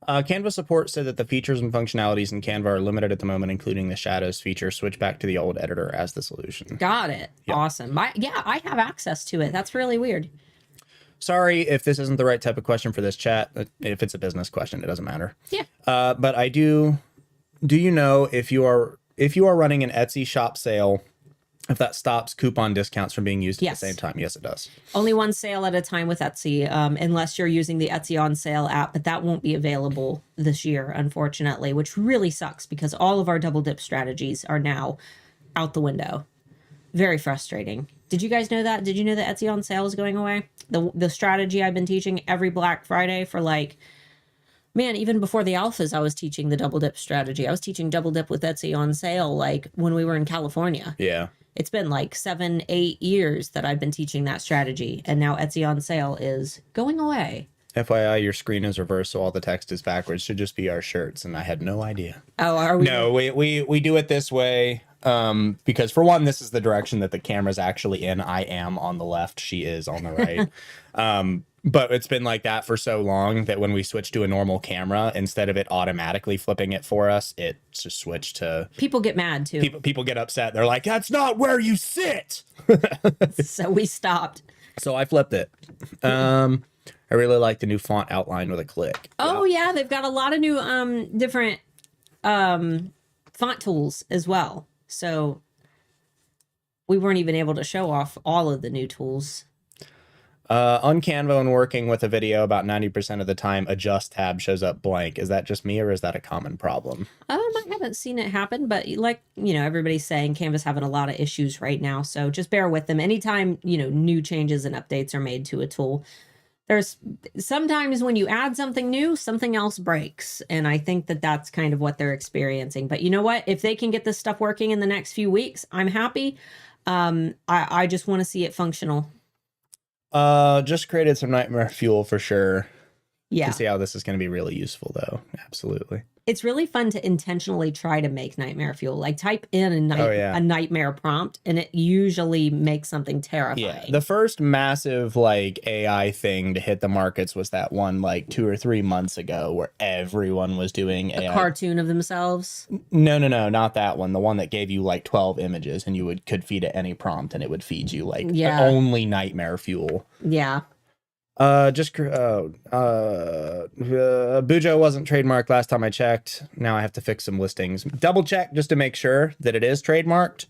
Canva support said that the features and functionalities in Canva are limited at the moment, including the shadows feature. Switch back to the old editor as the solution. Got it. Yep. Awesome. I have access to it. That's really weird. Sorry if this isn't the right type of question for this chat. If it's a business question, it doesn't matter. Yeah. But I do you know if you are running an Etsy shop sale, if that stops coupon discounts from being used at the same time? Yes, it does. Only one sale at a time with Etsy, unless you're using the Etsy on sale app, but that won't be available this year, unfortunately, which really sucks because all of our double dip strategies are now out the window. Very frustrating. Did you guys know that? Did you know that Etsy on sale is going away? The strategy I've been teaching every Black Friday for even before the alphas, I was teaching the double dip strategy. I was teaching double dip with Etsy on sale, when we were in California. Yeah. It's been 7-8 years that I've been teaching that strategy. And now Etsy on sale is going away. FYI, your screen is reversed, so all the text is backwards. Should just be our shirts, and I had no idea. Oh, are we? No, we do it this way because, for one, this is the direction that the camera's actually in. I am on the left. She is on the right. But it's been like that for so long that when we switch to a normal camera, instead of it automatically flipping it for us, it just switched to... People get mad, too. People get upset. They're like, that's not where you sit! So we stopped. So I flipped it. I really like the new font outline with a click. Oh, yeah. They've got a lot of new different font tools as well. So we weren't even able to show off all of the new tools. On Canva, when working with a video, about 90% of the time, Adjust tab shows up blank. Is that just me, or is that a common problem? I haven't seen it happen, but everybody's saying Canva's having a lot of issues right now. So just bear with them. Anytime, new changes and updates are made to a tool, there's sometimes when you add something new, something else breaks. And I think that that's kind of what they're experiencing. But you know what? If they can get this stuff working in the next few weeks, I'm happy. I just want to see it functional. Just created some nightmare fuel for sure. Yeah. To see how this is going to be really useful, though. Absolutely. It's really fun to intentionally try to make nightmare fuel. Type in a nightmare prompt, and it usually makes something terrifying. Yeah. The first massive AI thing to hit the markets was that one 2 or 3 months ago where everyone was doing a cartoon of themselves. No, not that one. The one that gave you 12 images and you could feed it any prompt and it would feed you only nightmare fuel. Yeah. Bujo wasn't trademarked last time I checked. Now I have to fix some listings. Double check just to make sure that it is trademarked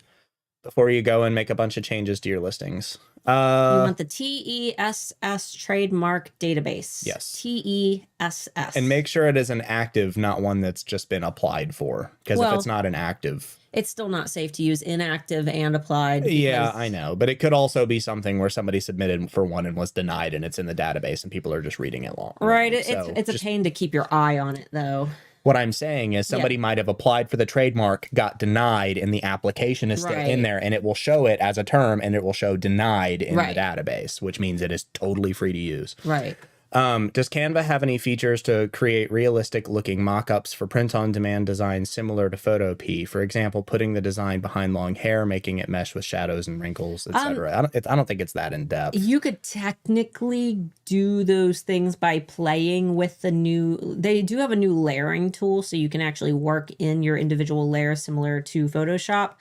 before you go and make a bunch of changes to your listings. You want the TESS trademark database. Yes. TESS. And make sure it is an active, not one that's just been applied for. Because if it's not an active, it's still not safe to use inactive and applied. Yeah, I know. But it could also be something where somebody submitted for one and was denied, and it's in the database and people are just reading it long. Right. It's a pain to keep your eye on it, though. What I'm saying is somebody might have applied for the trademark, got denied, and the application is still in there, and it will show it as a term, and it will show denied in the database, which means it is totally free to use. Right. Does Canva have any features to create realistic looking mock-ups for print-on-demand designs similar to Photopea? For example, putting the design behind long hair, making it mesh with shadows and wrinkles, etc. I don't think it's that in depth. You could technically do those things by playing with the new. They do have a new layering tool, so you can actually work in your individual layers similar to Photoshop.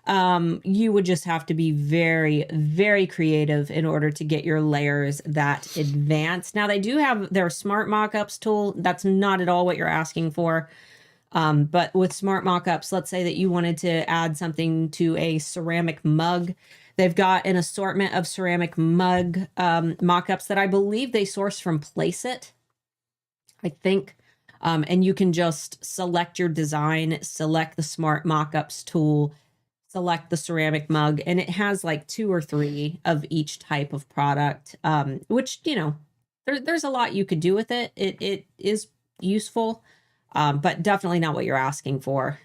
You would just have to be very, very creative in order to get your layers that advanced. Now, they do have their smart mockups tool. That's not at all what you're asking for. But with smart mockups, let's say that you wanted to add something to a ceramic mug. They've got an assortment of ceramic mug mockups that I believe they source from Placeit, I think. And you can just select your design, select the smart mockups tool, select the ceramic mug, and it has like 2 or 3 of each type of product, which, you know, there's a lot you could do with it. It is useful, but definitely not what you're asking for.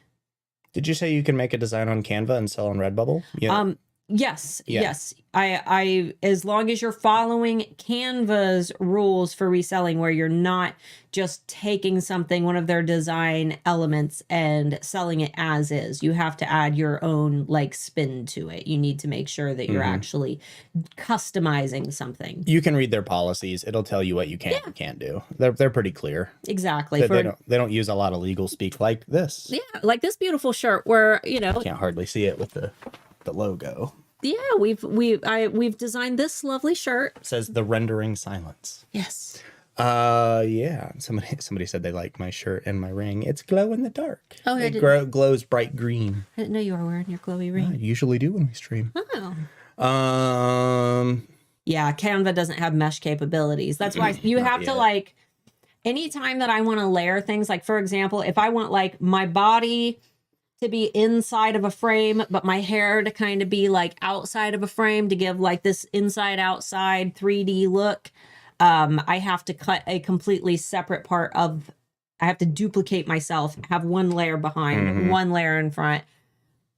Did you say you can make a design on Canva and sell on Redbubble? Yeah. Yes. I as long as you're following Canva's rules for reselling, where you're not just taking something, one of their design elements, and selling it as is. You have to add your own like spin to it. You need to make sure that you're actually customizing something. You can read their policies. It'll tell you what you can and can't do. They're pretty clear. Exactly. They don't use a lot of legal speak like this. Yeah, like this beautiful shirt where, you know, can't hardly see it with the logo. Yeah, we've designed this lovely shirt. It says the rendering silence. Yes. Yeah. Somebody said they like my shirt and my ring. It's glow in the dark. Oh, it glows bright green. I didn't know you were wearing your glowy ring. I usually do when we stream. Oh. Yeah, Canva doesn't have mesh capabilities. That's why you have to like, anytime that I want to layer things, like for example, if I want like my body to be inside of a frame, but my hair to kind of be like outside of a frame to give like this inside outside 3D look, I have to cut a completely separate part of, I have to duplicate myself, have one layer behind, one layer in front.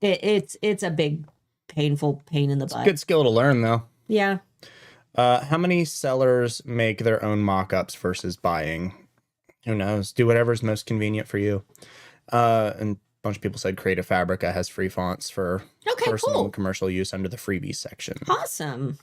It's a big painful pain in the butt. It's a good skill to learn though. Yeah. How many sellers make their own mock-ups versus buying? Who knows? Do whatever's most convenient for you. And bunch of people said Creative Fabrica has free fonts for personal and commercial use under the freebies section. Awesome.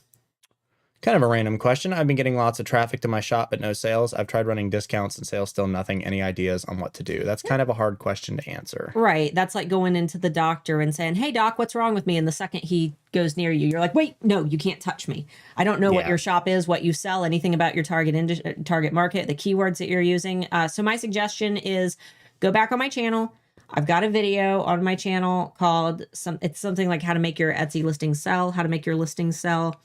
Kind of a random question. I've been getting lots of traffic to my shop, but no sales. I've tried running discounts and sales, still nothing. Any ideas on what to do? That's kind of a hard question to answer. Right. That's like going into the doctor and saying, hey, doc, what's wrong with me? And the second he goes near you, you're like, wait, no, you can't touch me. I don't know what your shop is, what you sell, anything about your target market, the keywords that you're using. So my suggestion is go back on my channel. I've got a video on my channel called it's something like how to make your Etsy listing sell, how to make your listing sell.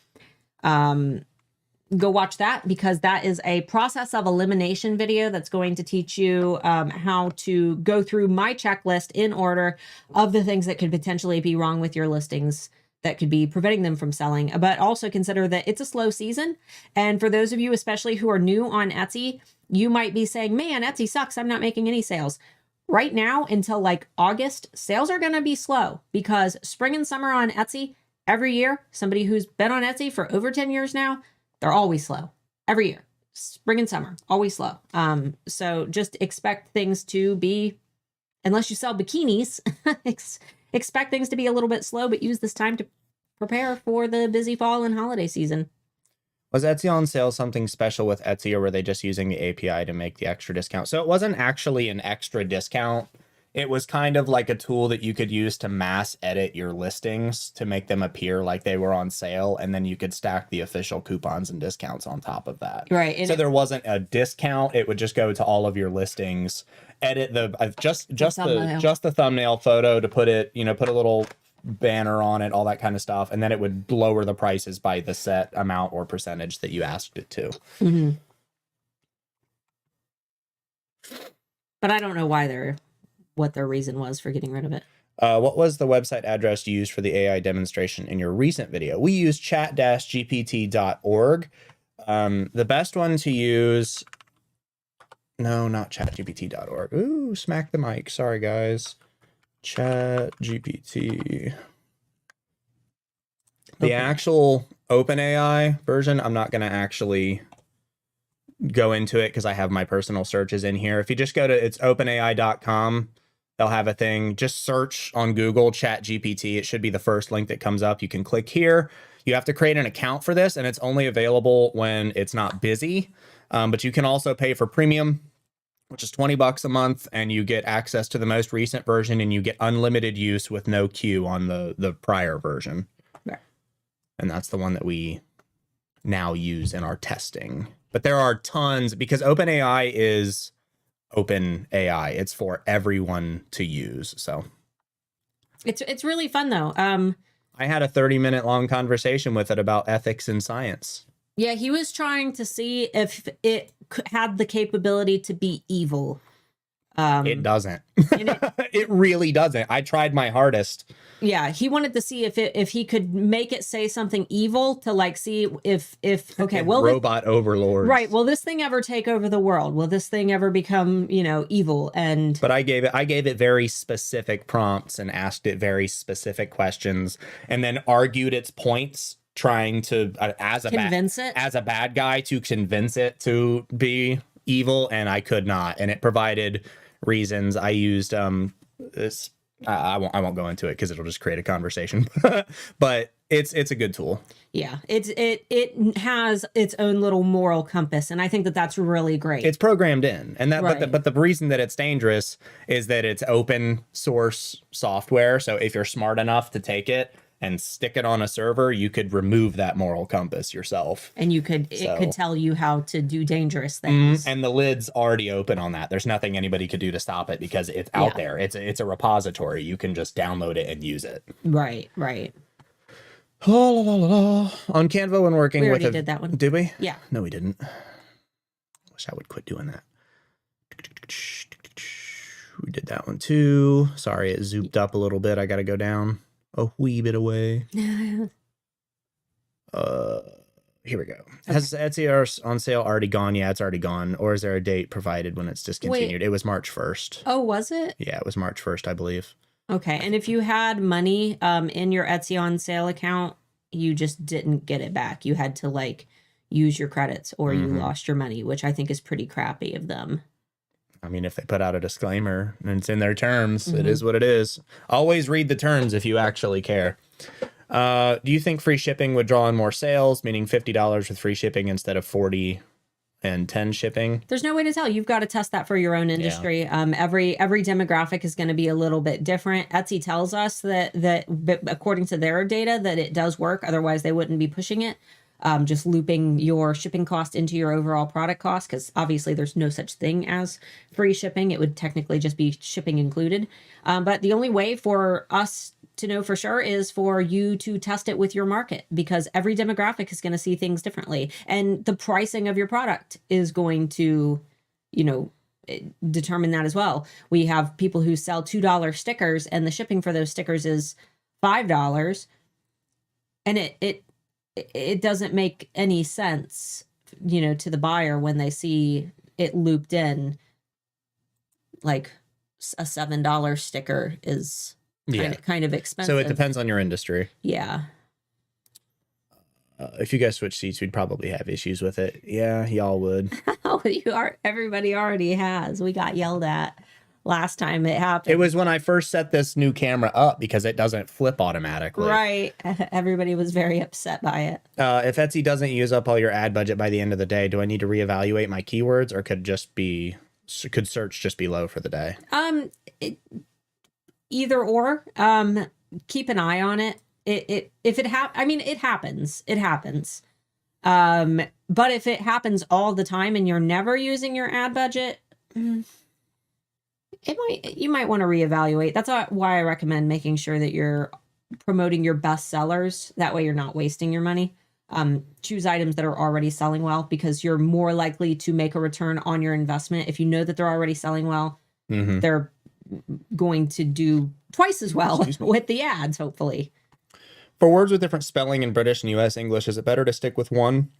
Go watch that, because that is a process of elimination video that's going to teach you how to go through my checklist in order of the things that could potentially be wrong with your listings that could be preventing them from selling. But also consider that it's a slow season. And for those of you, especially who are new on Etsy, you might be saying, man, Etsy sucks. I'm not making any sales. Right now, until like August, sales are going to be slow, because spring and summer on Etsy, every year, somebody who's been on Etsy for over 10 years now, they're always slow. Every year, spring and summer, always slow. So just expect things to be, unless you sell bikinis, expect things to be a little bit slow, but use this time to prepare for the busy fall and holiday season. Was Etsy on sale something special with Etsy, or were they just using the API to make the extra discount? So it wasn't actually an extra discount. It was kind of like a tool that you could use to mass edit your listings to make them appear like they were on sale. And then you could stack the official coupons and discounts on top of that. Right. So there wasn't a discount. It would just go to all of your listings, edit the just the thumbnail photo to put it, put a little banner on it, all that kind of stuff, and then it would lower the prices by the set amount or percentage that you asked it to. Mm-hmm. But I don't know what their reason was for getting rid of it. What was the website address you used for the AI demonstration in your recent video? We used chat-gpt.org. The best one to use... No, not chatgpt.org. Ooh, smack the mic. Sorry, guys. ChatGPT. The actual OpenAI version, I'm not going to actually go into it because I have my personal searches in here. If you just go to it's openai.com, they'll have a thing. Just search on Google ChatGPT. It should be the first link that comes up. You can click here. You have to create an account for this, and it's only available when it's not busy. But you can also pay for premium, which is $20 a month, and you get access to the most recent version, and you get unlimited use with no queue on the prior version. Right. And that's the one that we now use in our testing. But there are tons, because OpenAI is OpenAI. It's for everyone to use. So it's really fun though. I had a 30-minute long conversation with it about ethics in science. Yeah, he was trying to see if it had the capability to be evil. It doesn't. It really doesn't. I tried my hardest. Yeah, he wanted to see if he could make it say something evil to like see if okay, well, robot overlords. Right. Will this thing ever take over the world? Will this thing ever become, evil? But I gave it very specific prompts and asked it very specific questions, and then argued its points, trying to as a bad guy to convince it to be evil, and I could not. And it provided reasons. I used this. I won't go into it because it'll just create a conversation. But it's a good tool. Yeah, it has its own little moral compass, and I think that's really great. It's programmed in, and that right. but the reason that it's dangerous is that it's open source software. So if you're smart enough to take it and stick it on a server, you could remove that moral compass yourself. And it could tell you how to do dangerous things. And the lid's already open on that. There's nothing anybody could do to stop it because it's out there. It's a repository. You can just download it and use it. Right. On Canva when working with... We already did that one. Did we? Yeah. No, we didn't. Wish I would quit doing that. We did that one too. Sorry, it zooped up a little bit. I got to go down a wee bit away. Here we go. Okay. Has Etsy on sale already gone? Yeah, it's already gone. Or is there a date provided when it's discontinued? Wait. It was March 1st. Oh, was it? Yeah, it was March 1st, I believe. Okay. And if you had money in your Etsy on sale account, you just didn't get it back. You had to use your credits or you lost your money, which I think is pretty crappy of them. I mean, if they put out a disclaimer and it's in their terms, it is what it is. Always read the terms if you actually care. Do you think free shipping would draw in more sales, meaning $50 with free shipping instead of $40 and $10 shipping? There's no way to tell. You've got to test that for your own industry. Yeah. Every demographic is going to be a little bit different. Etsy tells us that according to their data that it does work. Otherwise, they wouldn't be pushing it. Just looping your shipping cost into your overall product cost, because obviously there's no such thing as free shipping. It would technically just be shipping included. But the only way for us to know for sure is for you to test it with your market, because every demographic is going to see things differently. And the pricing of your product is going to, determine that as well. We have people who sell $2 stickers and the shipping for those stickers is $5. And it doesn't make any sense, to the buyer when they see it looped in. Like a $7 sticker is kind of expensive. So it depends on your industry. Yeah. If you guys switch seats, we'd probably have issues with it. Yeah, y'all would. Everybody already has. We got yelled at last time it happened. It was when I first set this new camera up because it doesn't flip automatically. Right. Everybody was very upset by it. If Etsy doesn't use up all your ad budget by the end of the day, do I need to reevaluate my keywords, or could search just be low for the day? Either or. Keep an eye on it. It happens. It happens. But if it happens all the time and you're never using your ad budget, you might want to reevaluate. That's why I recommend making sure that you're promoting your best sellers. That way you're not wasting your money. Choose items that are already selling well, because you're more likely to make a return on your investment. If you know that they're already selling well, they're going to do twice as well with the ads, hopefully. For words with different spelling in British and US English, is it better to stick with one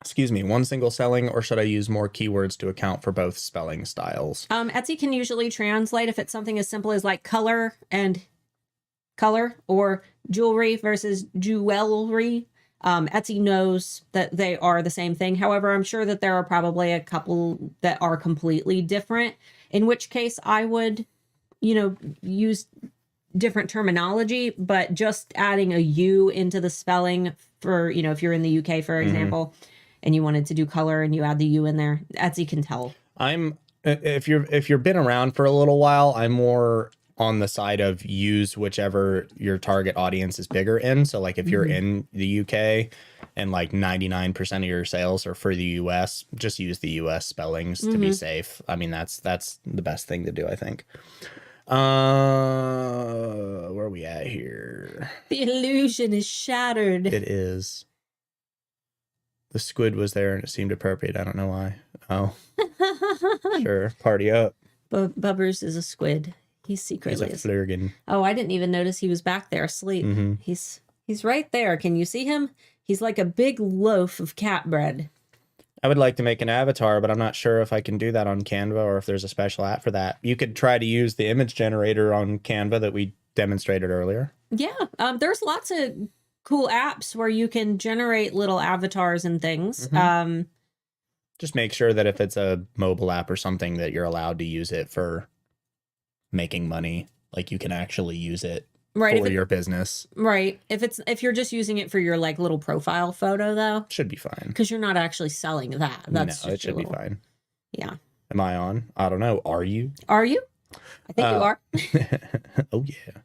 single spelling, or should I use more keywords to account for both spelling styles? Etsy can usually translate if it's something as simple as like color and color, or jewelry versus jewelry. Etsy knows that they are the same thing. However, I'm sure that there are probably a couple that are completely different, in which case I would, use different terminology, but just adding a U into the spelling for, if you're in the UK, for example, and you wanted to do color and you add the U in there, Etsy can tell. If you've been around for a little while, I'm more on the side of use whichever your target audience is bigger in. So like if you're in the UK and like 99% of your sales are for the US, just use the US spellings to be safe. I mean, that's the best thing to do, I think. Where are we at here? The illusion is shattered. It is. The squid was there and it seemed appropriate. I don't know why. Oh, sure. Party up. Bubbers is a squid. He's secretly a flurgan. Oh, I didn't even notice he was back there asleep. He's right there. Can you see him? He's like a big loaf of cat bread. I would like to make an avatar, but I'm not sure if I can do that on Canva or if there's a special app for that. You could try to use the image generator on Canva that we demonstrated earlier. Yeah, there's lots of cool apps where you can generate little avatars and things. Just make sure that if it's a mobile app or something that you're allowed to use it for making money, like you can actually use it for your business. Right. If you're just using it for your like little profile photo, though, should be fine, because you're not actually selling that. That's no, it should be fine. Yeah. Am I on? I don't know. Are you? Are you? I think you are. Oh yeah.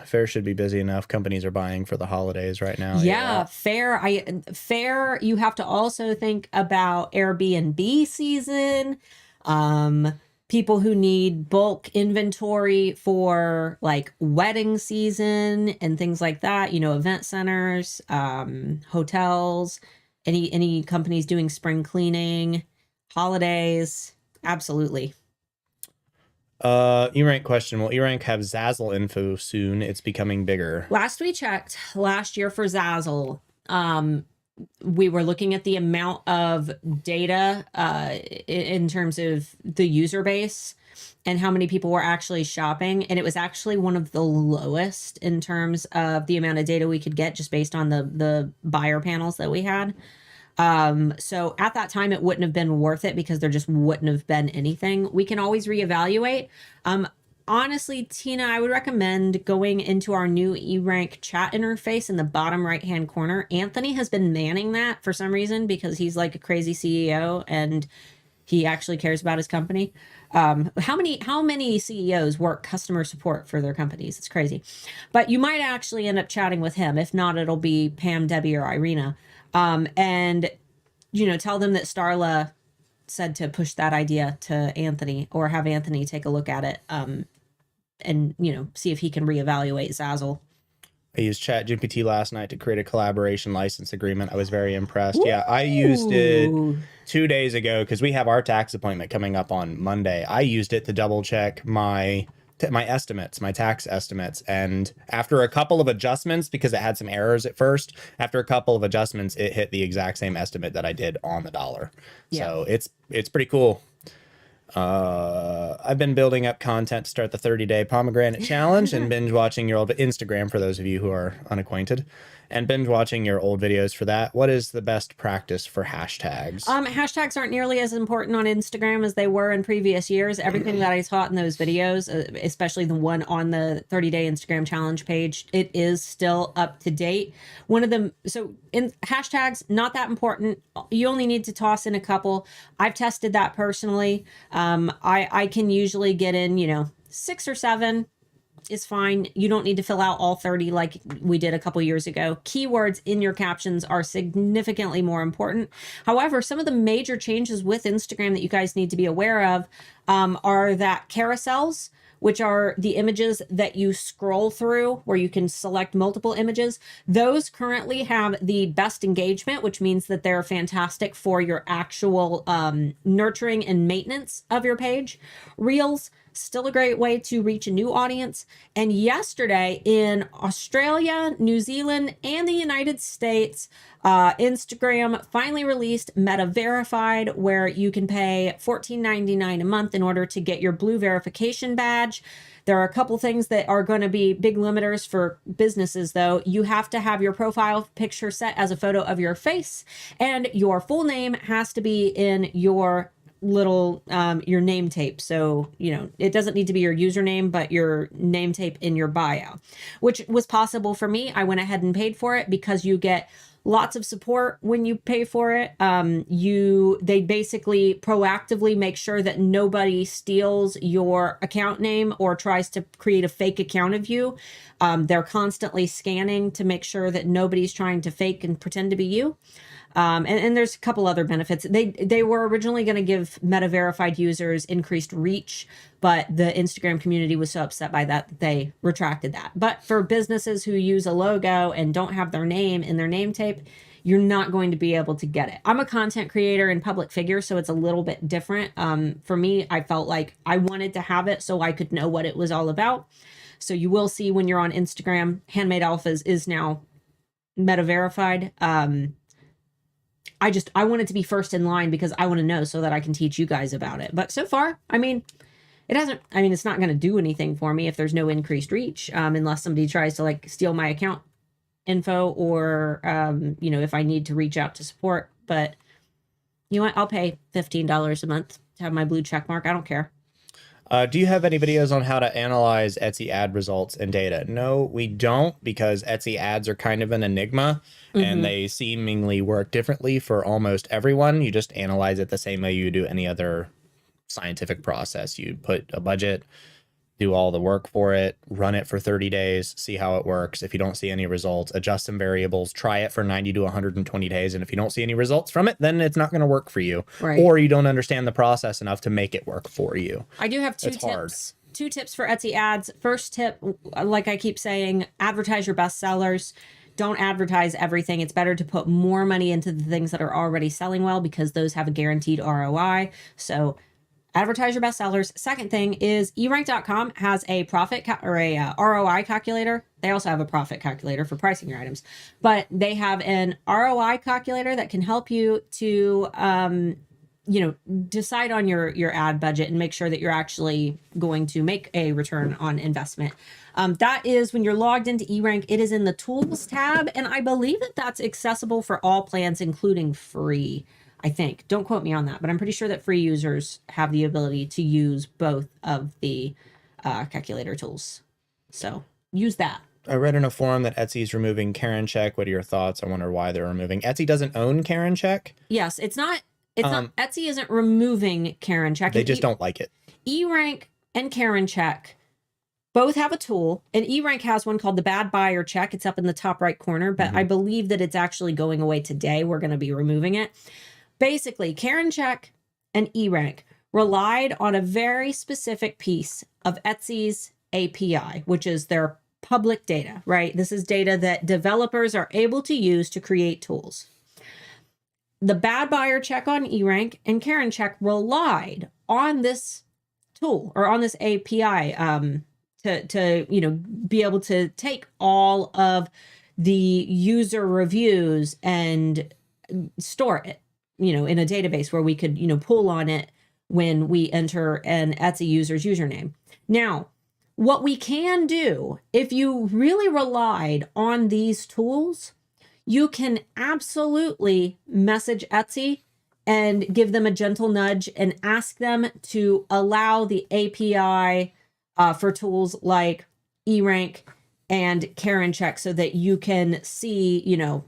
Fair should be busy enough. Companies are buying for the holidays right now. Yeah. Fair. You have to also think about Airbnb season. People who need bulk inventory for like wedding season and things like that, event centers, hotels, any companies doing spring cleaning, holidays. Absolutely. E-Rank question. Will E-Rank have Zazzle info soon? It's becoming bigger. Last we checked, last year for Zazzle, we were looking at the amount of data in terms of the user base and how many people were actually shopping. And it was actually one of the lowest in terms of the amount of data we could get just based on the buyer panels that we had. So at that time, it wouldn't have been worth it because there just wouldn't have been anything. We can always reevaluate. Honestly, Tina, I would recommend going into our new E-Rank chat interface in the bottom right-hand corner. Anthony has been manning that for some reason because he's like a crazy CEO and he actually cares about his company. How many CEOs work customer support for their companies? It's crazy. But you might actually end up chatting with him. If not, it'll be Pam, Debbie, or Irina. And, tell them that Starla said to push that idea to Anthony, or have Anthony take a look at it. And, see if he can reevaluate Zazzle. I used ChatGPT last night to create a collaboration license agreement. I was very impressed. Ooh. Yeah, I used it 2 days ago because we have our tax appointment coming up on Monday. I used it to double check my estimates, my tax estimates. And after a couple of adjustments, because it had some errors at first, after a couple of adjustments, it hit the exact same estimate that I did on the dollar. Yeah. So it's pretty cool. I've been building up content to start the 30-day pomegranate challenge and binge watching your old Instagram for those of you who are unacquainted, and binge watching your old videos for that. What is the best practice for hashtags? Hashtags aren't nearly as important on Instagram as they were in previous years. Everything that I taught in those videos, especially the one on the 30-day Instagram challenge page, it is still up to date. In hashtags, not that important. You only need to toss in a couple. I've tested that personally. I can usually get in, 6 or 7 is fine. You don't need to fill out all 30 like we did a couple years ago. Keywords in your captions are significantly more important. However, some of the major changes with Instagram that you guys need to be aware of, are that carousels, which are the images that you scroll through where you can select multiple images. Those currently have the best engagement, which means that they're fantastic for your actual nurturing and maintenance of your page. Reels, still a great way to reach a new audience. And yesterday in Australia, New Zealand, and the United States, Instagram finally released Meta Verified, where you can pay $14.99 a month in order to get your blue verification badge. There are a couple things that are going to be big limiters for businesses, though. You have to have your profile picture set as a photo of your face, and your full name has to be in your little your name tape. So it doesn't need to be your username, but your name tape in your bio, which was possible for me. I went ahead and paid for it because you get lots of support when you pay for it. They basically proactively make sure that nobody steals your account name or tries to create a fake account of you. They're constantly scanning to make sure that nobody's trying to fake and pretend to be you. And there's a couple other benefits. They were originally going to give Meta Verified users increased reach, but the Instagram community was so upset by that they retracted that. But for businesses who use a logo and don't have their name in their name tape, you're not going to be able to get it. I'm a content creator and public figure, so it's a little bit different. For me, I felt like I wanted to have it so I could know what it was all about. So you will see when you're on Instagram, Handmade Alphas is now Meta Verified. I want it to be first in line because I want to know so that I can teach you guys about it. But so far, it's not going to do anything for me if there's no increased reach, unless somebody tries to steal my account info or, if I need to reach out to support. But you know what? I'll pay $15 a month to have my blue check mark. I don't care. Do you have any videos on how to analyze Etsy ad results and data? No, we don't, because Etsy ads are kind of an enigma and they seemingly work differently for almost everyone. You just analyze it the same way you do any other scientific process. You put a budget, do all the work for it, run it for 30 days, see how it works. If you don't see any results, adjust some variables, try it for 90 to 120 days. And if you don't see any results from it, then it's not going to work for you. Right. Or you don't understand the process enough to make it work for you. I do have two tips for Etsy ads. First tip, like I keep saying, advertise your best sellers. Don't advertise everything. It's better to put more money into the things that are already selling well because those have a guaranteed ROI. So advertise your best sellers. Second thing is erank.com has a profit or a ROI calculator. They also have a profit calculator for pricing your items, but they have an ROI calculator that can help you to, decide on your ad budget and make sure that you're actually going to make a return on investment. That is when you're logged into eRank, it is in the tools tab. And I believe that that's accessible for all plans, including free. I think. Don't quote me on that, but I'm pretty sure that free users have the ability to use both of the calculator tools. So use that. I read in a forum that Etsy is removing Karen Check. What are your thoughts? I wonder why they're removing. Etsy doesn't own Karen Check. Yes, it's not. Etsy isn't removing Karen Check. They just don't like it. eRank and Karen Check both have a tool, and eRank has one called the Bad Buyer Check. It's up in the top right corner, but I believe that it's actually going away today. We're going to be removing it. Basically, Karen Check and eRank relied on a very specific piece of Etsy's API, which is their public data, right? This is data that developers are able to use to create tools. The Bad Buyer Check on eRank and Karen Check relied on this tool or on this API to be able to take all of the user reviews and store it, in a database where we could, pull on it when we enter an Etsy user's username. Now, what we can do, if you really relied on these tools, you can absolutely message Etsy and give them a gentle nudge and ask them to allow the API for tools like eRank and Karen Check so that you can see,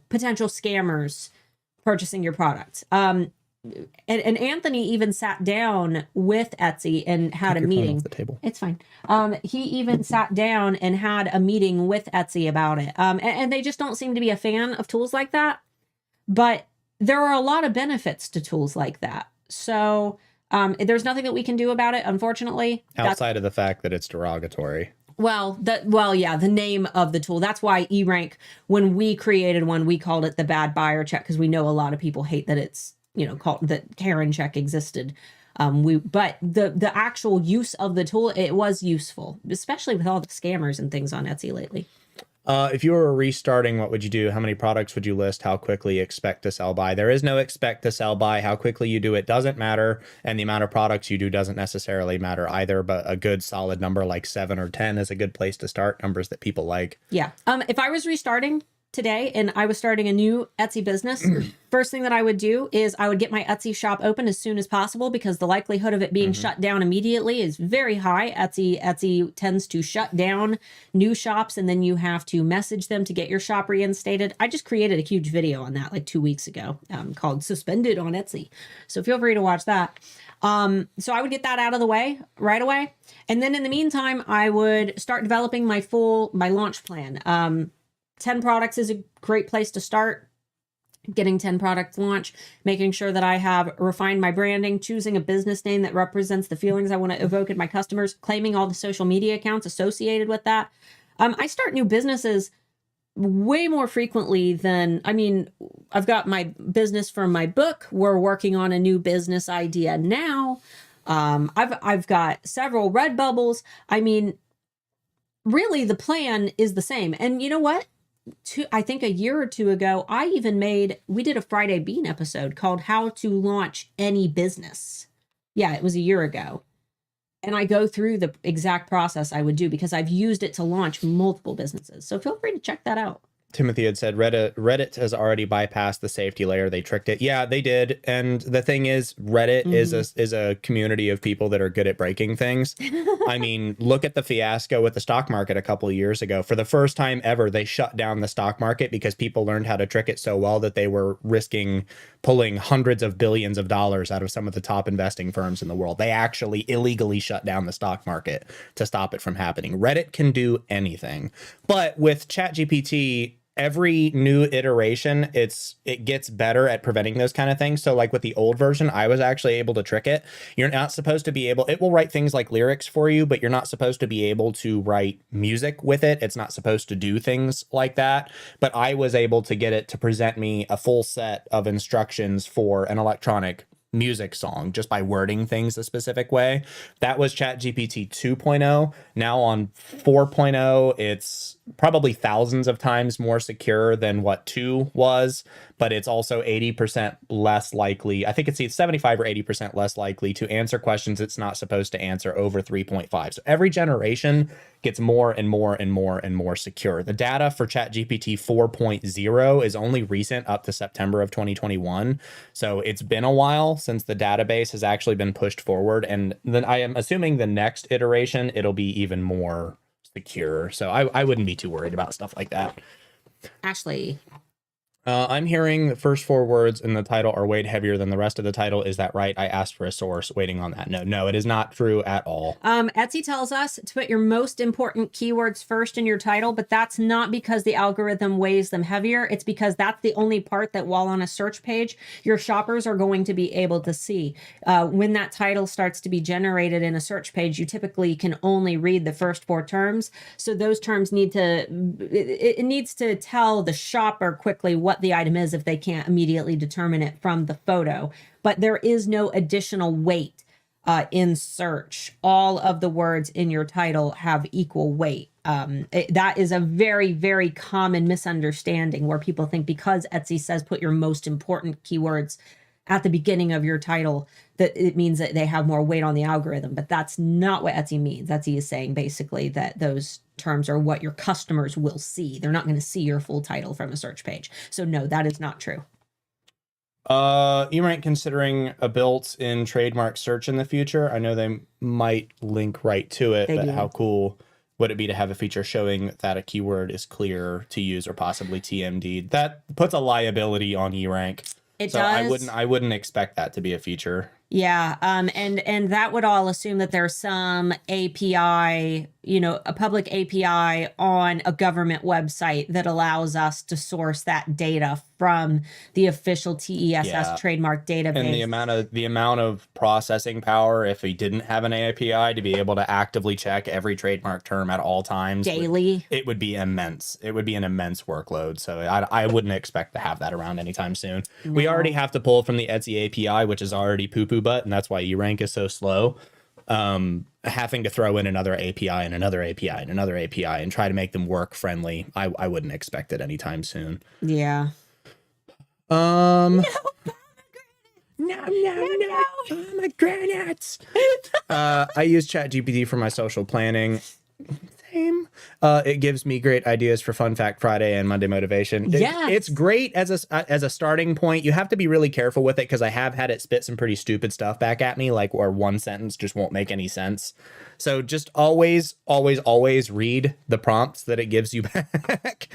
potential scammers purchasing your product. And Anthony even sat down with Etsy and had a meeting. Off the table. It's fine. He even sat down and had a meeting with Etsy about it. And they just don't seem to be a fan of tools like that. But there are a lot of benefits to tools like that. So There's nothing that we can do about it, unfortunately. Outside of the fact that it's derogatory. Yeah, the name of the tool. That's why eRank, when we created one, we called it the bad buyer check, because we know a lot of people hate that it's, called that Karen check existed. But the actual use of the tool, it was useful, especially with all the scammers and things on Etsy lately. If you were restarting, what would you do? How many products would you list? How quickly expect to sell by? There is no expect to sell by. How quickly you do it doesn't matter. And the amount of products you do doesn't necessarily matter either. But a good solid number like 7 or 10 is a good place to start. Numbers that people like. Yeah. If I was restarting today and I was starting a new Etsy business, first thing that I would do is I would get my Etsy shop open as soon as possible, because the likelihood of it being shut down immediately is very high. Etsy tends to shut down new shops, and then you have to message them to get your shop reinstated. I just created a huge video on that like 2 weeks ago, called Suspended on Etsy. So feel free to watch that. So I would get that out of the way right away. And then in the meantime, I would start developing my launch plan. 10 products is a great place to start. Getting 10 products launched, making sure that I have refined my branding, choosing a business name that represents the feelings I want to evoke in my customers, claiming all the social media accounts associated with that. I start new businesses way more frequently than, I've got my business from my book. We're working on a new business idea now. I've got several red bubbles. Really the plan is the same. And you know what? I think a year or two ago, we did a Friday Bean episode called How to Launch Any Business. Yeah, it was a year ago. And I go through the exact process I would do, because I've used it to launch multiple businesses. So feel free to check that out. Timothy had said Reddit has already bypassed the safety layer. They tricked it. Yeah, they did. And the thing is, Reddit is a community of people that are good at breaking things. Look at the fiasco with the stock market a couple of years ago. For the first time ever, they shut down the stock market because people learned how to trick it so well that they were risking pulling hundreds of billions of dollars out of some of the top investing firms in the world. They actually illegally shut down the stock market to stop it from happening. Reddit can do anything. But with ChatGPT, every new iteration, it gets better at preventing those kind of things. So like with the old version, I was actually able to trick it. You're not supposed to be able, it will write things like lyrics for you, but you're not supposed to be able to write music with it. It's not supposed to do things like that. But I was able to get it to present me a full set of instructions for an electronic music song just by wording things a specific way. That was ChatGPT 2.0. Now on 4.0, it's probably thousands of times more secure than what 2 was, but it's also 80% less likely. I think it's 75 or 80% less likely to answer questions it's not supposed to answer over 3.5. So every generation gets more and more and more and more secure. The data for ChatGPT 4.0 is only recent, up to September of 2021. So it's been a while since the database has actually been pushed forward. And then I am assuming the next iteration, it'll be even more secure. So I wouldn't be too worried about stuff like that. Ashley. I'm hearing the first 4 words in the title are weighed heavier than the rest of the title. Is that right? I asked for a source, waiting on that. No, it is not true at all. Etsy tells us to put your most important keywords first in your title, but that's not because the algorithm weighs them heavier. It's because that's the only part that, while on a search page, your shoppers are going to be able to see. When that title starts to be generated in a search page, you typically can only read the first 4 terms. So those terms it needs to tell the shopper quickly what the item is if they can't immediately determine it from the photo. But there is no additional weight in search. All of the words in your title have equal weight. That is a very, very common misunderstanding, where people think because Etsy says put your most important keywords at the beginning of your title, that it means that they have more weight on the algorithm. But that's not what Etsy means. Etsy is saying basically that those terms are what your customers will see. They're not going to see your full title from a search page. So no, that is not true. eRank considering a built-in trademark search in the future? I know they might link right to it, but how cool would it be to have a feature showing that a keyword is clear to use or possibly TMD? That puts a liability on eRank. It does. I wouldn't expect that to be a feature. Yeah. And that would all assume that there's some API, a public API on a government website that allows us to source that data from the official TESS Yeah. trademark database. And the amount of processing power, if we didn't have an API to be able to actively check every trademark term at all times daily, it would be immense. It would be an immense workload. So I wouldn't expect to have that around anytime soon. No. We already have to pull from the Etsy API, which is already poo-poo butt, and that's why eRank is so slow. Having to throw in another API and another API and another API and try to make them work friendly, I wouldn't expect it anytime soon. Yeah. No, pomegranates. I use ChatGPT for my social planning. Same. It gives me great ideas for Fun Fact Friday and Monday Motivation. Yes. It's great as a starting point. You have to be really careful with it because I have had it spit some pretty stupid stuff back at me, like where one sentence just won't make any sense. So just always read the prompts that it gives you back.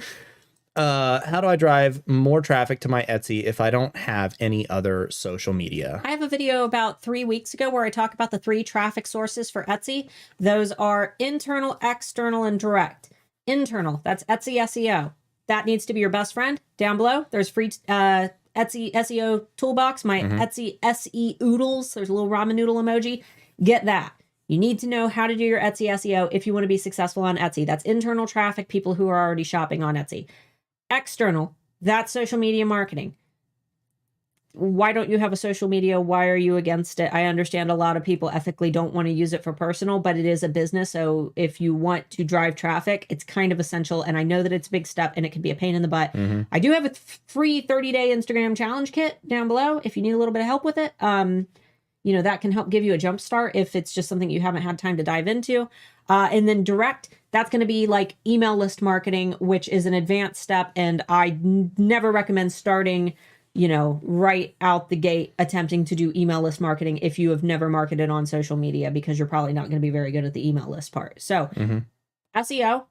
How do I drive more traffic to my Etsy if I don't have any other social media? I have a video about 3 weeks ago where I talk about the 3 traffic sources for Etsy. Those are internal, external, and direct. Internal, that's Etsy SEO. That needs to be your best friend. Down below, there's free Etsy SEO toolbox, my Etsy SE oodles. There's a little ramen noodle emoji. Get that. You need to know how to do your Etsy SEO if you want to be successful on Etsy. That's internal traffic, people who are already shopping on Etsy. External, that's social media marketing. Why don't you have a social media? Why are you against it? I understand a lot of people ethically don't want to use it for personal, but it is a business. So if you want to drive traffic, it's kind of essential. And I know that it's a big step and it can be a pain in the butt. I do have a free 30-day Instagram challenge kit down below if you need a little bit of help with it. You know, that can help give you a jump start if it's just something you haven't had time to dive into. And then direct, that's going to be like email list marketing, which is an advanced step. And I never recommend starting, you know, right out the gate attempting to do email list marketing if you have never marketed on social media, because you're probably not going to be very good at the email list part. So SEO,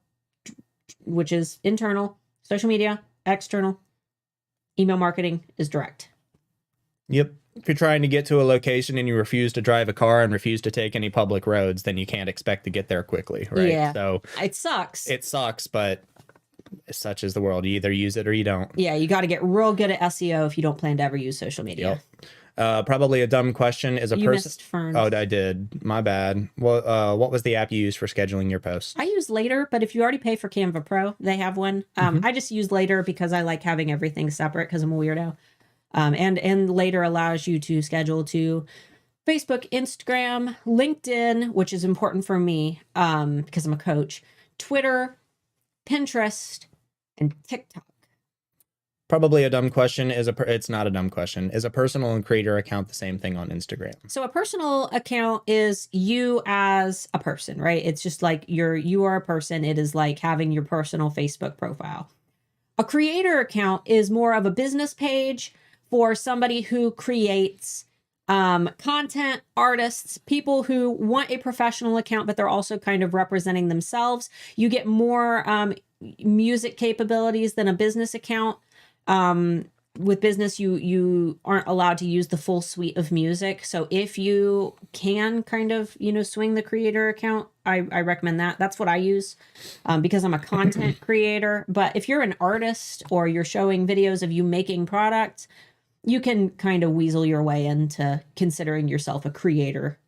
which is internal, social media, external, email marketing is direct. Yep. If you're trying to get to a location and you refuse to drive a car and refuse to take any public roads, then you can't expect to get there quickly, right? Yeah. So it sucks. It sucks, but such is the world. You either use it or you don't. Yeah, you got to get real good at SEO if you don't plan to ever use social media. Yep. Probably a dumb question is a You person. missed Ferns. Oh, I did. My bad. Well, what was the app you used for scheduling your posts? I use Later, but if you already pay for Canva Pro, they have one. I just use Later because I like having everything separate because I'm a weirdo. And Later allows you to schedule to Facebook, Instagram, LinkedIn, which is important for me because I'm a coach, Twitter, Pinterest, and TikTok. Probably a dumb question it's not a dumb question. Is a personal and creator account the same thing on Instagram? So a personal account is you as a person, right? It's just like you are a person. It is like having your personal Facebook profile. A creator account is more of a business page for somebody who creates content, artists, people who want a professional account, but they're also kind of representing themselves. You get more music capabilities than a business account. With business, you aren't allowed to use the full suite of music. So if you can kind of, you know, swing the creator account, I recommend that. That's what I use because I'm a content creator. But if you're an artist or you're showing videos of you making products, you can kind of weasel your way into considering yourself a creator.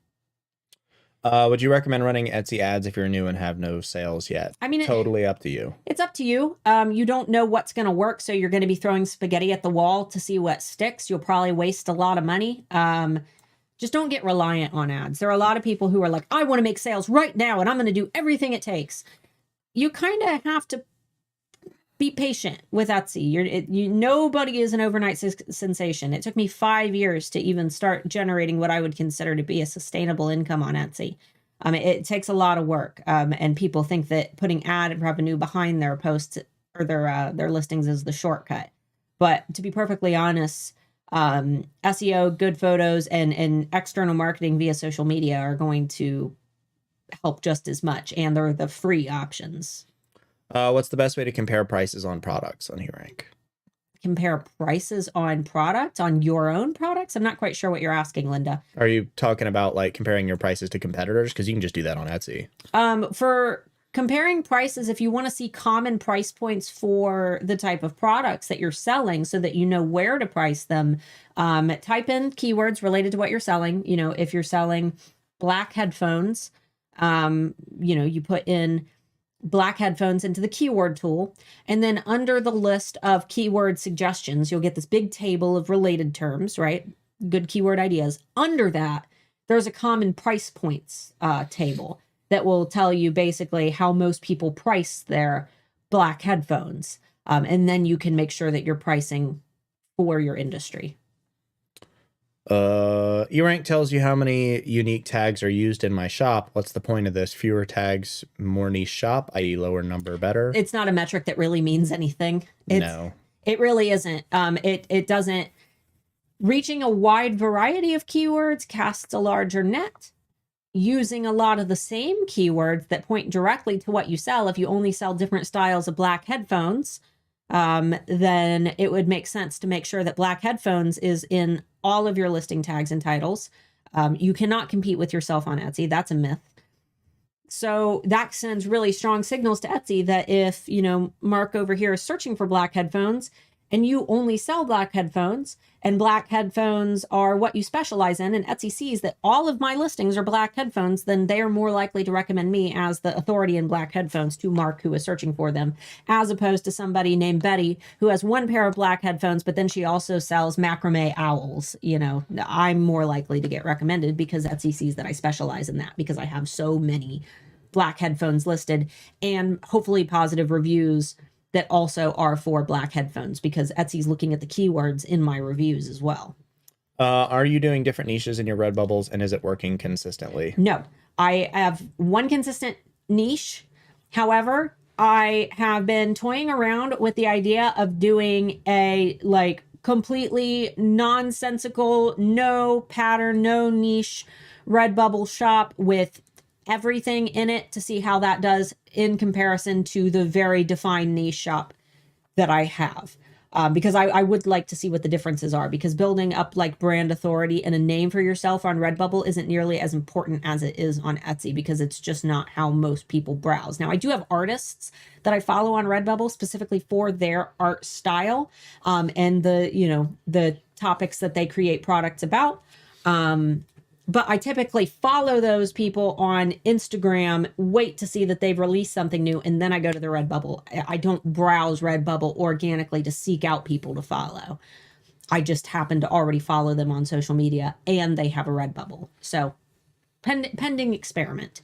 Would you recommend running Etsy ads if you're new and have no sales yet? I mean, totally up to you. It's up to you. You don't know what's going to work, so you're going to be throwing spaghetti at the wall to see what sticks. You'll probably waste a lot of money. Just don't get reliant on ads. There are a lot of people who are like, I want to make sales right now, and I'm going to do everything it takes. You kind of have to be patient with Etsy. Nobody is an overnight sensation. It took me 5 years to even start generating what I would consider to be a sustainable income on Etsy. It takes a lot of work, and people think that putting ad revenue behind their posts or their listings is the shortcut. But to be perfectly honest, SEO, good photos, and external marketing via social media are going to help just as much, and they're the free options. What's the best way to compare prices on products on eRank? Compare prices on products, on your own products? I'm not quite sure what you're asking, Linda. Are you talking about like comparing your prices to competitors? Because you can just do that on Etsy. For comparing prices, if you want to see common price points for the type of products that you're selling so that you know where to price them, type in keywords related to what you're selling. You know, if you're selling black headphones, you put in black headphones into the keyword tool. And then under the list of keyword suggestions, you'll get this big table of related terms, right? Good keyword ideas. Under that, there's a common price points table that will tell you basically how most people price their black headphones. And then you can make sure that you're pricing for your industry. eRank tells you how many unique tags are used in my shop. What's the point of this? Fewer tags, more niche shop, i.e. lower number better? It's not a metric that really means anything. No. It really isn't. It doesn't. Reaching a wide variety of keywords casts a larger net. Using a lot of the same keywords that point directly to what you sell, if you only sell different styles of black headphones, then it would make sense to make sure that black headphones is in all of your listing tags and titles. You cannot compete with yourself on Etsy. That's a myth. So that sends really strong signals to Etsy that if, Mark over here is searching for black headphones and you only sell black headphones and black headphones are what you specialize in, and Etsy sees that all of my listings are black headphones, then they are more likely to recommend me as the authority in black headphones to Mark, who is searching for them, as opposed to somebody named Betty who has one pair of black headphones, but then she also sells macrame owls. I'm more likely to get recommended because Etsy sees that I specialize in that because I have so many black headphones listed and hopefully positive reviews that also are for black headphones because Etsy's looking at the keywords in my reviews as well. Are you doing different niches in your Redbubbles and is it working consistently? No, I have one consistent niche. However, I have been toying around with the idea of doing a completely nonsensical, no pattern, no niche Redbubble shop with everything in it to see how that does in comparison to the very defined niche shop that I have. Because I would like to see what the differences are, because building up brand authority and a name for yourself on Redbubble isn't nearly as important as it is on Etsy because it's just not how most people browse. Now, I do have artists that I follow on Redbubble specifically for their art style and the topics that they create products about. But I typically follow those people on Instagram, wait to see that they've released something new, and then I go to the Redbubble. I don't browse Redbubble organically to seek out people to follow. I just happen to already follow them on social media, and they have a Redbubble. So, pending experiment.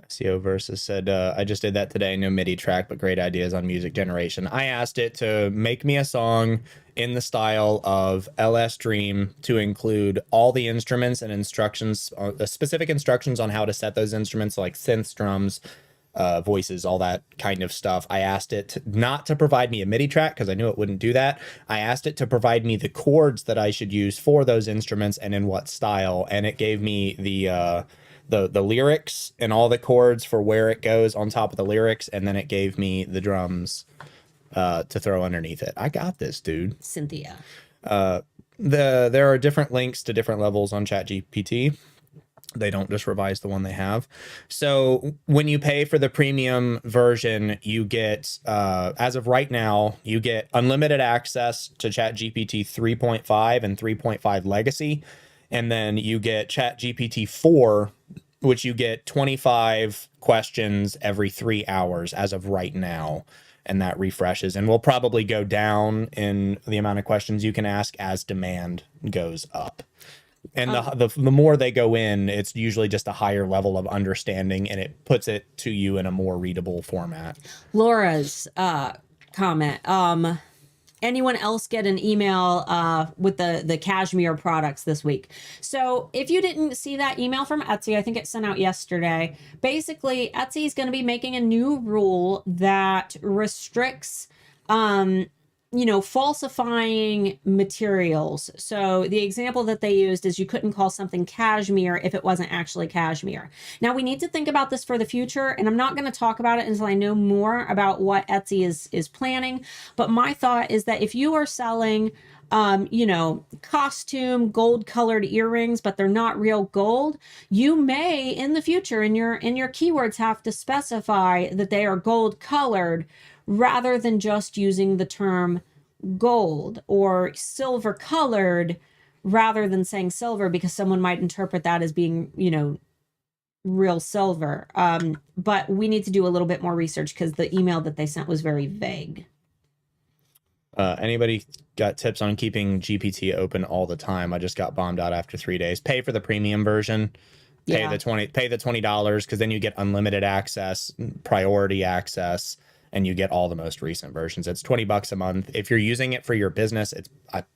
SEO Versus said, I just did that today. No MIDI track, but great ideas on music generation. I asked it to make me a song in the style of LS Dream to include all the instruments and instructions, specific instructions on how to set those instruments, like synths, drums, voices, all that kind of stuff. I asked it not to provide me a MIDI track because I knew it wouldn't do that. I asked it to provide me the chords that I should use for those instruments and in what style. And it gave me the lyrics and all the chords for where it goes on top of the lyrics, and then it gave me the drums to throw underneath it. I got this, dude. Cynthia. There are different links to different levels on ChatGPT. They don't just revise the one they have. So when you pay for the premium version, you get, as of right now, you get unlimited access to ChatGPT 3.5 and 3.5 Legacy. And then you get ChatGPT 4, which you get 25 questions every 3 hours as of right now. And that refreshes, and will probably go down in the amount of questions you can ask as demand goes up. And the more they go in, it's usually just a higher level of understanding, and it puts it to you in a more readable format. Laura's comment. Anyone else get an email with the cashmere products this week? So if you didn't see that email from Etsy, I think it sent out yesterday. Basically, Etsy is going to be making a new rule that restricts falsifying materials. So the example that they used is you couldn't call something cashmere if it wasn't actually cashmere. Now we need to think about this for the future, and I'm not going to talk about it until I know more about what Etsy is planning. But my thought is that if you are selling costume gold colored earrings, but they're not real gold, you may in the future in your keywords have to specify that they are gold colored rather than just using the term gold, or silver colored rather than saying silver, because someone might interpret that as being, real silver. But we need to do a little bit more research because the email that they sent was very vague. Anybody got tips on keeping GPT open all the time? I just got bombed out after 3 days. Pay for the premium version. Pay the $20 because then you get unlimited access, priority access, and you get all the most recent versions. It's $20 a month. If you're using it for your business, it's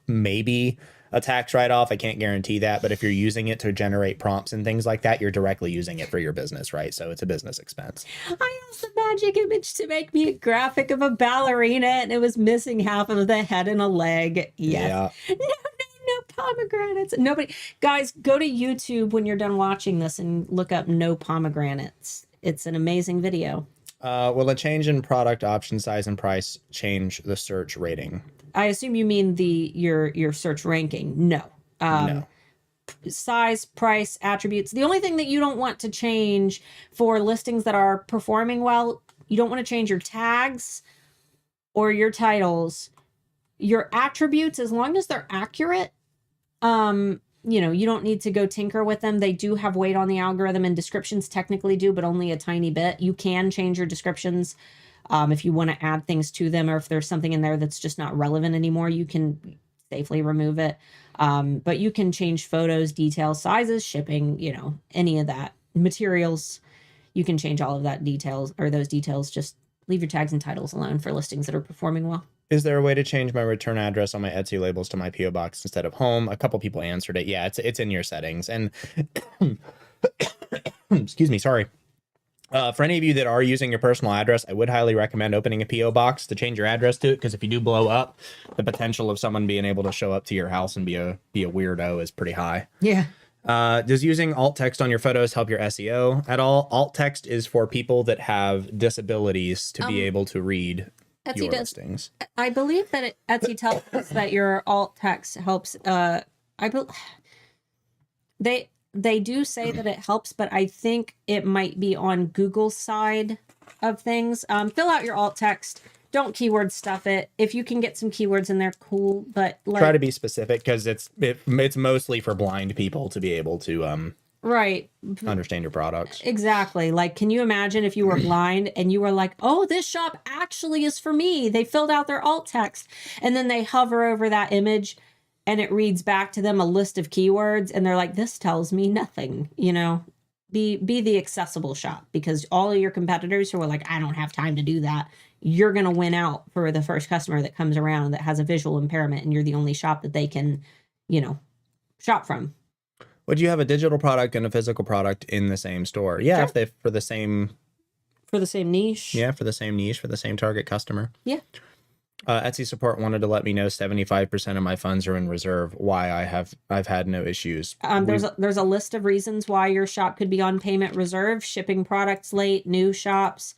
maybe a tax write-off. I can't guarantee that, but if you're using it to generate prompts and things like that, you're directly using it for your business, right? So it's a business expense. I asked the magic image to make me a graphic of a ballerina, and it was missing half of the head and a leg. Yes. Yeah. No pomegranates. Nobody, guys, go to YouTube when you're done watching this and look up "no pomegranates." It's an amazing video. Will a change in product option size and price change the search rating? I assume you mean your search ranking. No. No. Size, price, attributes. The only thing that you don't want to change for listings that are performing well, you don't want to change your tags or your titles. Your attributes, as long as they're accurate, you don't need to go tinker with them. They do have weight on the algorithm, and descriptions technically do, but only a tiny bit. You can change your descriptions if you want to add things to them, or if there's something in there that's just not relevant anymore, you can safely remove it. But you can change photos, details, sizes, shipping, any of that. Materials, you can change all of that details, or those details. Just leave your tags and titles alone for listings that are performing well. Is there a way to change my return address on my Etsy labels to my PO box instead of home? A couple people answered it. Yeah, it's in your settings. And excuse me, sorry. For any of you that are using your personal address, I would highly recommend opening a PO box to change your address to it, because if you do blow up, the potential of someone being able to show up to your house and be a weirdo is pretty high. Yeah. Does using alt text on your photos help your SEO at all? Alt text is for people that have disabilities to be able to read Etsy your listings. I believe that Etsy tells us that your alt text helps. They do say that it helps, but I think it might be on Google's side of things. Fill out your alt text. Don't keyword stuff it. If you can get some keywords in there, cool. But try to be specific, because it's mostly for blind people to be able to right understand your products. Exactly. Like, can you imagine if you were blind and you were like, oh, this shop actually is for me? They filled out their alt text, and then they hover over that image and it reads back to them a list of keywords, and they're like, this tells me nothing. Be the accessible shop, because all of your competitors who are like, I don't have time to do that, you're going to win out for the first customer that comes around that has a visual impairment, and you're the only shop that they can, shop from. Would you have a digital product and a physical product in the same store? Yeah, sure. If they for the same niche. Yeah, for the same niche, for the same target customer. Yeah. Etsy support wanted to let me know 75% of my funds are in reserve. Why I've had no issues. There's a list of reasons why your shop could be on payment reserve: shipping products late, new shops.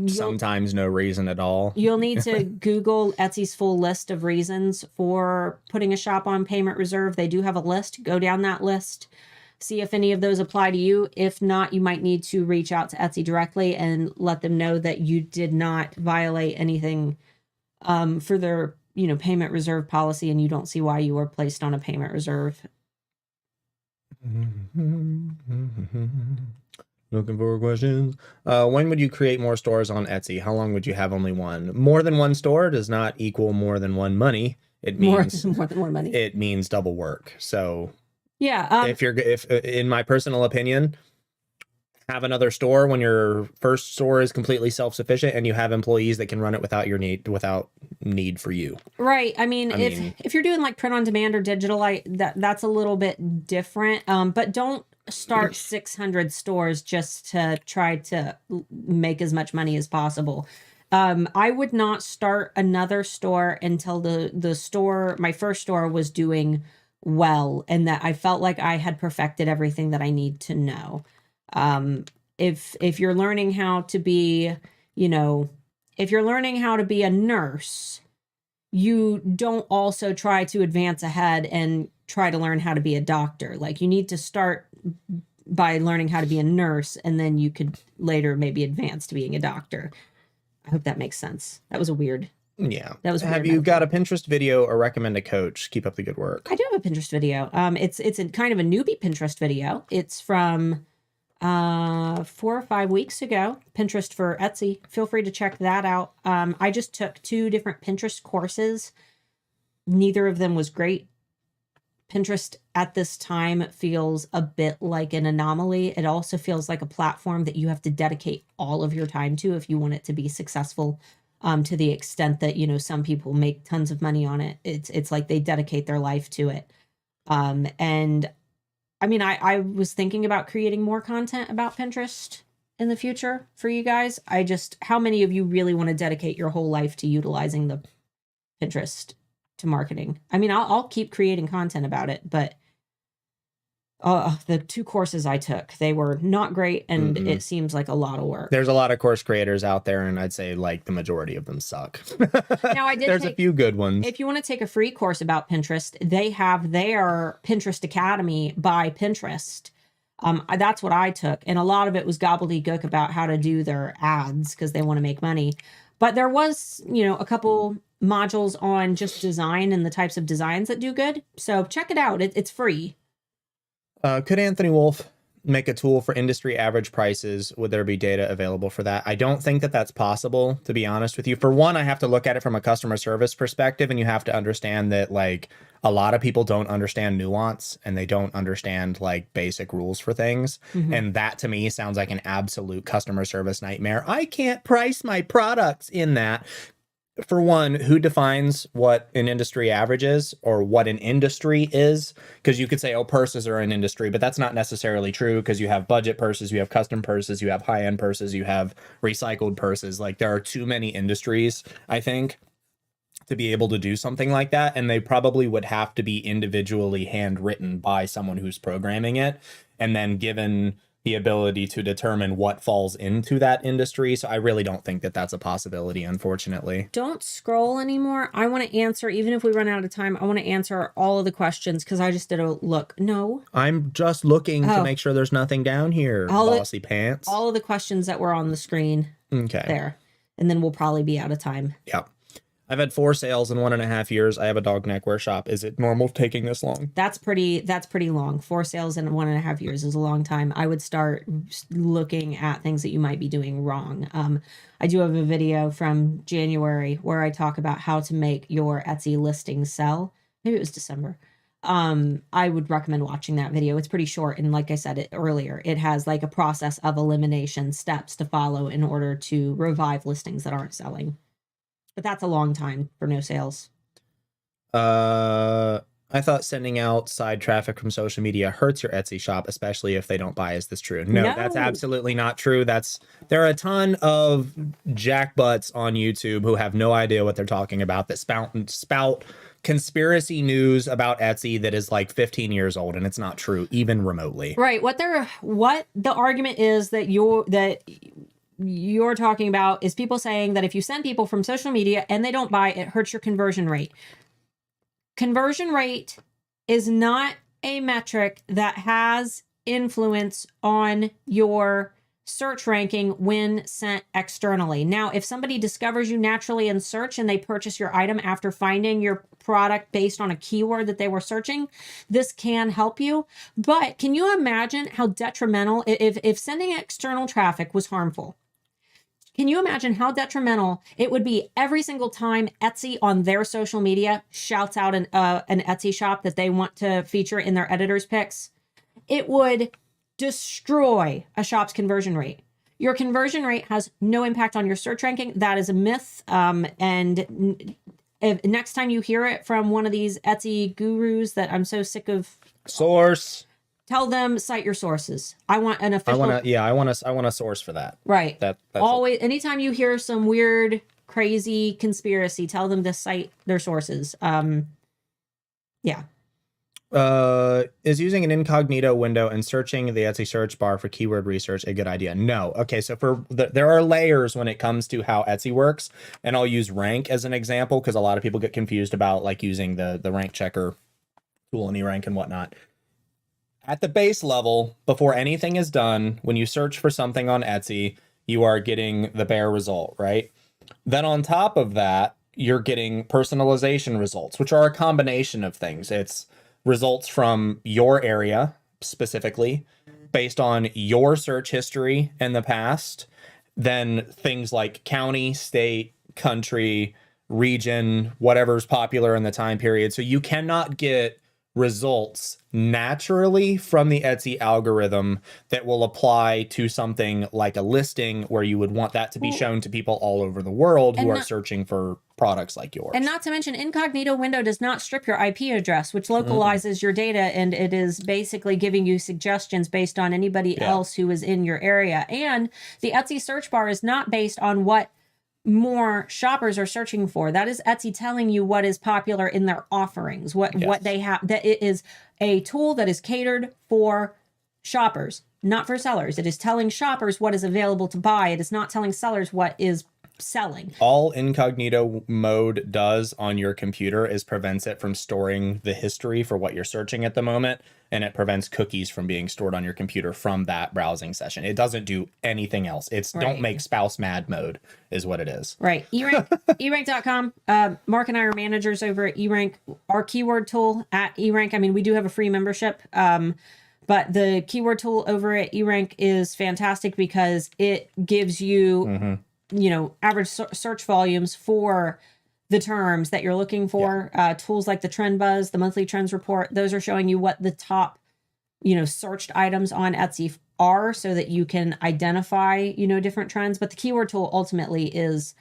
Sometimes no reason at all. You'll need to Google Etsy's full list of reasons for putting a shop on payment reserve. They do have a list. Go down that list. See if any of those apply to you. If not, you might need to reach out to Etsy directly and let them know that you did not violate anything for their, payment reserve policy, and you don't see why you were placed on a payment reserve. Looking for questions. When would you create more stores on Etsy? How long would you have only one? More than one store does not equal more than one money. It means more than one money. It means double work. So yeah, if in my personal opinion, have another store when your first store is completely self-sufficient and you have employees that can run it without need for you. Right. I mean, if you're doing like print on demand or digital, that's a little bit different. But don't start 600 stores just to try to make as much money as possible. I would not start another store until my first store was doing well, and that I felt like I had perfected everything that I need to know. If you're learning how to be, if you're learning how to be a nurse, you don't also try to advance ahead and try to learn how to be a doctor. Like, you need to start by learning how to be a nurse, and then you could later maybe advance to being a doctor. I hope that makes sense. That was a weird. Yeah. That was Have weird you got a metaphor. Pinterest video or recommend a coach? Keep up the good work. I do have a Pinterest video. It's a kind of a newbie Pinterest video. It's from 4 or 5 weeks ago. Pinterest for Etsy. Feel free to check that out. I just took 2 different Pinterest courses. Neither of them was great. Pinterest at this time feels a bit like an anomaly. It also feels like a platform that you have to dedicate all of your time to if you want it to be successful. To the extent that, you know, some people make tons of money on it. It's like they dedicate their life to it. And I mean, I was thinking about creating more content about Pinterest in the future for you guys. How many of you really want to dedicate your whole life to utilizing the Pinterest to marketing? I mean, I'll keep creating content about it, but the 2 courses I took, they were not great, and it seems like a lot of work. There's a lot of course creators out there, and I'd say like the majority of them suck. Now, There's a few good ones. If you want to take a free course about Pinterest, they have their Pinterest Academy by Pinterest. That's what I took, and a lot of it was gobbledygook about how to do their ads because they want to make money. But there was, you know, a couple modules on just design and the types of designs that do good. So check it out. It's free. Could Anthony Wolf make a tool for industry average prices? Would there be data available for that? I don't think that that's possible, to be honest with you. For one, I have to look at it from a customer service perspective, and you have to understand that like a lot of people don't understand nuance, and they don't understand like basic rules for things. And that to me sounds like an absolute customer service nightmare. I can't price my products in that. For one, who defines what an industry average is or what an industry is? Because you could say, oh, purses are an industry, but that's not necessarily true because you have budget purses, you have custom purses, you have high-end purses, you have recycled purses. Like there are too many industries, I think, to be able to do something like that. And they probably would have to be individually handwritten by someone who's programming it and then given the ability to determine what falls into that industry. So I really don't think that that's a possibility, unfortunately. Don't scroll anymore. I want to answer, even if we run out of time, I want to answer all of the questions because I just did a look. No. I'm just looking to make sure there's nothing down here, bossy pants. All of the questions that were on the screen there. And then we'll probably be out of time. Yeah. I've had 4 sales in 1.5 years. I have a dog neckwear shop. Is it normal taking this long? That's pretty long. 4 sales in 1.5 years is a long time. I would start looking at things that you might be doing wrong. I do have a video from January where I talk about how to make your Etsy listing sell. Maybe it was December. I would recommend watching that video. It's pretty short. And like I said earlier, it has like a process of elimination steps to follow in order to revive listings that aren't selling. But that's a long time for no sales. I thought sending out side traffic from social media hurts your Etsy shop, especially if they don't buy. Is this true? No, that's absolutely not true. There are a ton of jackbutts on YouTube who have no idea what they're talking about that spout conspiracy news about Etsy that is like 15 years old, and it's not true even remotely. Right. What the argument is that you're talking about is people saying that if you send people from social media and they don't buy, it hurts your conversion rate. Conversion rate is not a metric that has influence on your search ranking when sent externally. Now, if somebody discovers you naturally in search and they purchase your item after finding your product based on a keyword that they were searching, this can help you. But can you imagine how detrimental, if sending external traffic was harmful? Can you imagine how detrimental it would be every single time Etsy on their social media shouts out an Etsy shop that they want to feature in their editor's picks? It would destroy a shop's conversion rate. Your conversion rate has no impact on your search ranking. That is a myth. And if next time you hear it from one of these Etsy gurus that I'm so sick of, source. Tell them, cite your sources. I want an official. I want a source for that. Right. That's always. Anytime you hear some weird, crazy conspiracy, tell them to cite their sources. Yeah. Is using an incognito window and searching the Etsy search bar for keyword research a good idea? No. Okay, so there are layers when it comes to how Etsy works, and I'll use rank as an example because a lot of people get confused about like using the rank checker tool in eRank and whatnot. At the base level, before anything is done, when you search for something on Etsy, you are getting the bare result, right? Then on top of that, you're getting personalization results, which are a combination of things. It's results from your area specifically, based on your search history in the past, then things like county, state, country, region, whatever's popular in the time period. So you cannot get results naturally from the Etsy algorithm that will apply to something like a listing where you would want that to be shown to people all over the world who are searching for products like yours. And not to mention, incognito window does not strip your IP address, which localizes your data, and it is basically giving you suggestions based on anybody else who is in your area. And the Etsy search bar is not based on what more shoppers are searching for. That is Etsy telling you what is popular in their offerings, what they have. That it is a tool that is catered for shoppers, not for sellers. It is telling shoppers what is available to buy. It is not telling sellers what is selling. All incognito mode does on your computer is prevents it from storing the history for what you're searching at the moment, and it prevents cookies from being stored on your computer from that browsing session. It doesn't do anything else. It's don't make spouse mad mode is what it is. Right. eRank, eRank.com. Mark and I are managers over at eRank. Our keyword tool at eRank, I mean, we do have a free membership, but the keyword tool over at eRank is fantastic because it gives you average search volumes for the terms that you're looking for. Tools like the Trend Buzz, the monthly trends report, those are showing you what the top, searched items on Etsy are so that you can identify, different trends. But the keyword tool ultimately is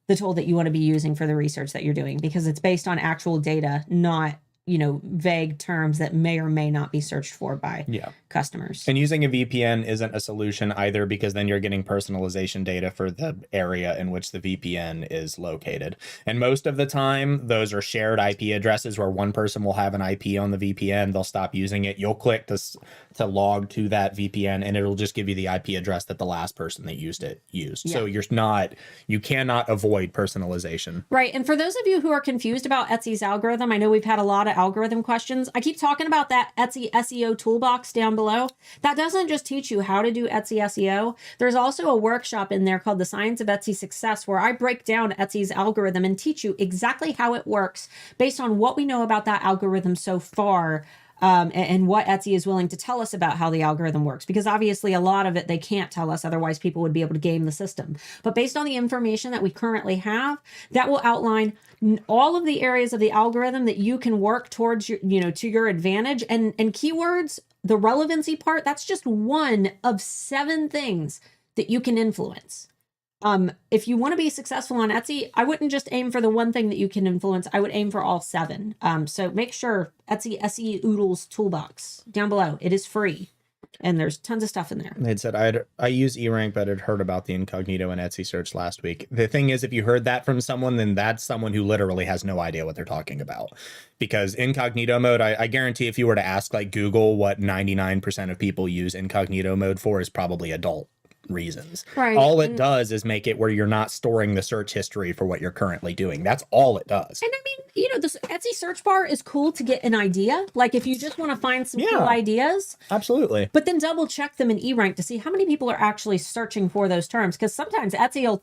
the tool that you want to be using for the research that you're doing because it's based on actual data, not vague terms that may or may not be searched for by customers. And using a VPN isn't a solution either because then you're getting personalization data for the area in which the VPN is located. And most of the time, those are shared IP addresses where one person will have an IP on the VPN. They'll stop using it. You'll click to log to that VPN and it'll just give you the IP address that the last person that used it used. So you cannot avoid personalization. Right. And for those of you who are confused about Etsy's algorithm, I know we've had a lot of algorithm questions. I keep talking about that Etsy SEO toolbox down below. That doesn't just teach you how to do Etsy SEO. There's also a workshop in there called The Science of Etsy Success, where I break down Etsy's algorithm and teach you exactly how it works based on what we know about that algorithm so far. And what Etsy is willing to tell us about how the algorithm works. Because obviously a lot of it they can't tell us, otherwise people would be able to game the system. But based on the information that we currently have, that will outline all of the areas of the algorithm that you can work towards your, to your advantage. And keywords, the relevancy part, that's just one of 7 things that you can influence. If you want to be successful on Etsy, I wouldn't just aim for the one thing that you can influence. I would aim for all 7. So make sure Etsy SE Oodles toolbox down below. It is free. And there's tons of stuff in there. They'd said I use eRank, but I'd heard about the incognito and Etsy search last week. The thing is, if you heard that from someone, then that's someone who literally has no idea what they're talking about. Because incognito mode, I guarantee if you were to ask like Google what 99% of people use incognito mode for is probably adult reasons. Right. All it does is make it where you're not storing the search history for what you're currently doing. That's all it does. And I mean, this Etsy search bar is cool to get an idea. Like if you just want to find some cool ideas. Absolutely. But then double check them in eRank to see how many people are actually searching for those terms. Because sometimes Etsy will,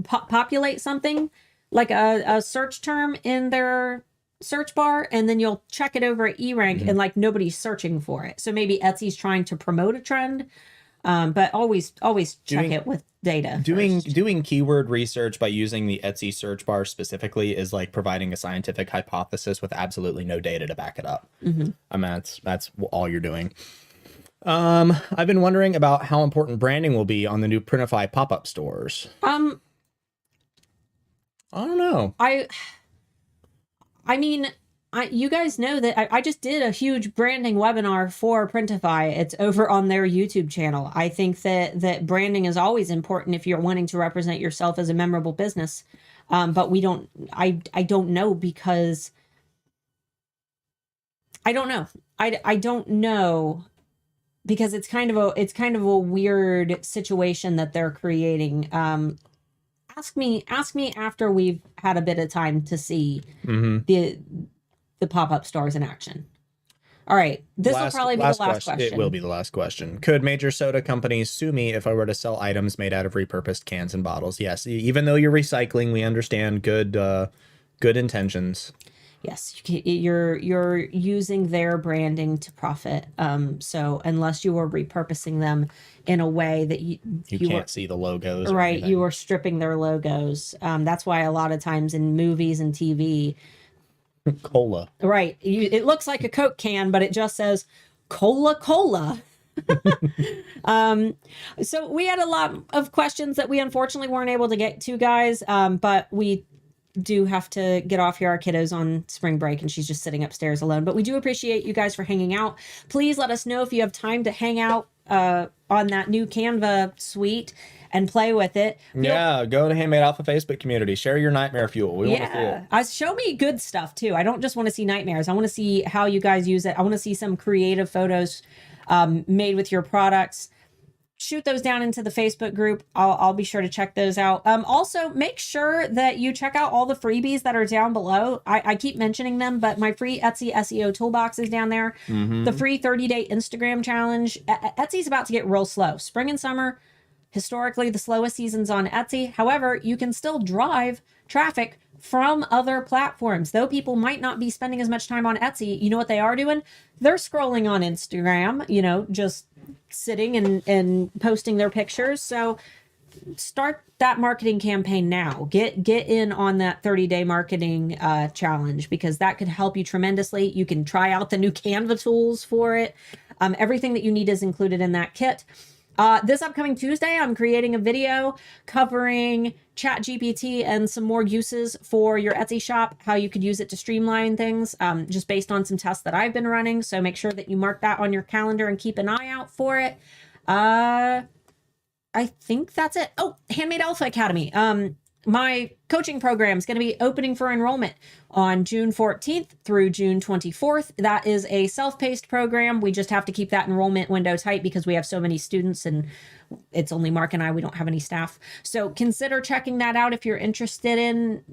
populate something like a search term in their search bar, and then you'll check it over at eRank and like nobody's searching for it. So maybe Etsy's trying to promote a trend. But always check it with data. Doing keyword research by using the Etsy search bar specifically is like providing a scientific hypothesis with absolutely no data to back it up. I mean, that's all you're doing. I've been wondering about how important branding will be on the new Printify pop-up stores. I don't know. I mean, you guys know that I just did a huge branding webinar for Printify. It's over on their YouTube channel. I think that branding is always important if you're wanting to represent yourself as a memorable business. But I don't know because I don't know. I don't know because it's kind of a weird situation that they're creating. Ask me after we've had a bit of time to see the pop-up stores in action. All right, this will probably be the last question. It will be the last question. Could major soda companies sue me if I were to sell items made out of repurposed cans and bottles? Yes, even though you're recycling, we understand good intentions. Yes, you're using their branding to profit. So unless you are repurposing them in a way that you can't see the logos, right? You are stripping their logos. That's why a lot of times in movies and TV, cola. Right. It looks like a Coke can, but it just says cola. So we had a lot of questions that we unfortunately weren't able to get to, guys. But we do have to get off here. Our kiddo's on spring break and she's just sitting upstairs alone. But we do appreciate you guys for hanging out. Please let us know if you have time to hang out on that new Canva suite and play with it. Yeah, go to Handmade Alpha Facebook community. Share your nightmare fuel. We want to see it. Show me good stuff too. I don't just want to see nightmares. I want to see how you guys use it. I want to see some creative photos made with your products. Shoot those down into the Facebook group. I'll be sure to check those out. Also, make sure that you check out all the freebies that are down below. I keep mentioning them, but my free Etsy SEO toolbox is down there. The free 30-day Instagram challenge. Etsy's about to get real slow. Spring and summer, historically the slowest seasons on Etsy. However, you can still drive traffic from other platforms. Though people might not be spending as much time on Etsy, you know what they are doing? They're scrolling on Instagram, just sitting and posting their pictures. So start that marketing campaign now. Get in on that 30-day marketing challenge, because that could help you tremendously. You can try out the new Canva tools for it. Everything that you need is included in that kit. This upcoming Tuesday, I'm creating a video covering ChatGPT and some more uses for your Etsy shop, how you could use it to streamline things, just based on some tests that I've been running. So make sure that you mark that on your calendar and keep an eye out for it. I think that's it. Oh, Handmade Alpha Academy. My coaching program is going to be opening for enrollment on June 14th through June 24th. That is a self-paced program. We just have to keep that enrollment window tight because we have so many students and it's only Mark and I. We don't have any staff. So consider checking that out if you're interested in,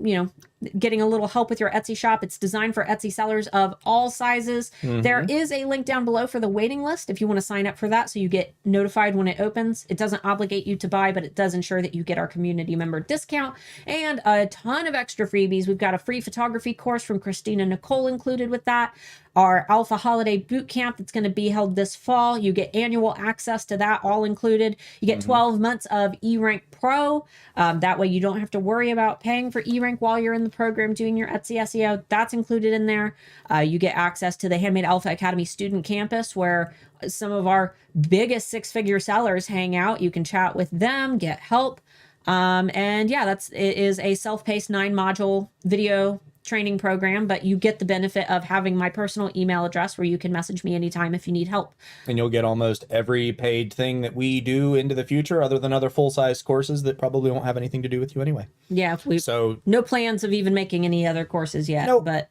getting a little help with your Etsy shop. It's designed for Etsy sellers of all sizes. There is a link down below for the waiting list if you want to sign up for that so you get notified when it opens. It doesn't obligate you to buy, but it does ensure that you get our community member discount and a ton of extra freebies. We've got a free photography course from Christina Nicole included with that. Our Alpha Holiday Boot Camp that's going to be held this fall. You get annual access to that all included. You get 12 months of eRank Pro. That way you don't have to worry about paying for eRank while you're in the program doing your Etsy SEO. That's included in there. You get access to the Handmade Alpha Academy Student Campus, where some of our biggest six-figure sellers hang out. You can chat with them, get help. And yeah, it is a self-paced 9-module video training program, but you get the benefit of having my personal email address where you can message me anytime if you need help. And you'll get almost every paid thing that we do into the future, other than other full-size courses that probably won't have anything to do with you anyway. Yeah, so no plans of even making any other courses yet. Nope. But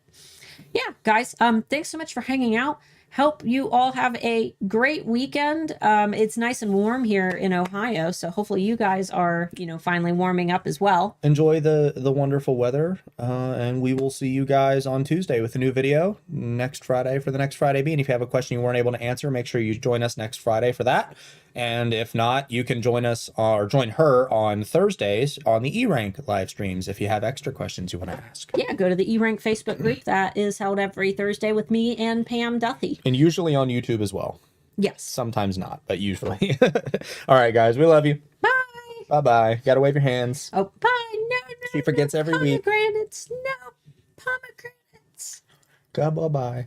yeah, guys, thanks so much for hanging out. Hope you all have a great weekend. It's nice and warm here in Ohio, so hopefully you guys are, finally warming up as well. Enjoy the wonderful weather, and we will see you guys on Tuesday with a new video next Friday for the next Friday Bee. And if you have a question you weren't able to answer, make sure you join us next Friday for that. And if not, you can join us or join her on Thursdays on the eRank live streams if you have extra questions you want to ask. Yeah, go to the eRank Facebook group that is held every Thursday with me and Pam Duthie. And usually on YouTube as well. Yes. Sometimes not, but usually. All right, guys, we love you. Bye. Bye-bye. Got to wave your hands. Oh, bye. No. She forgets every week. Pomegranates. No, pomegranates. Bye-bye.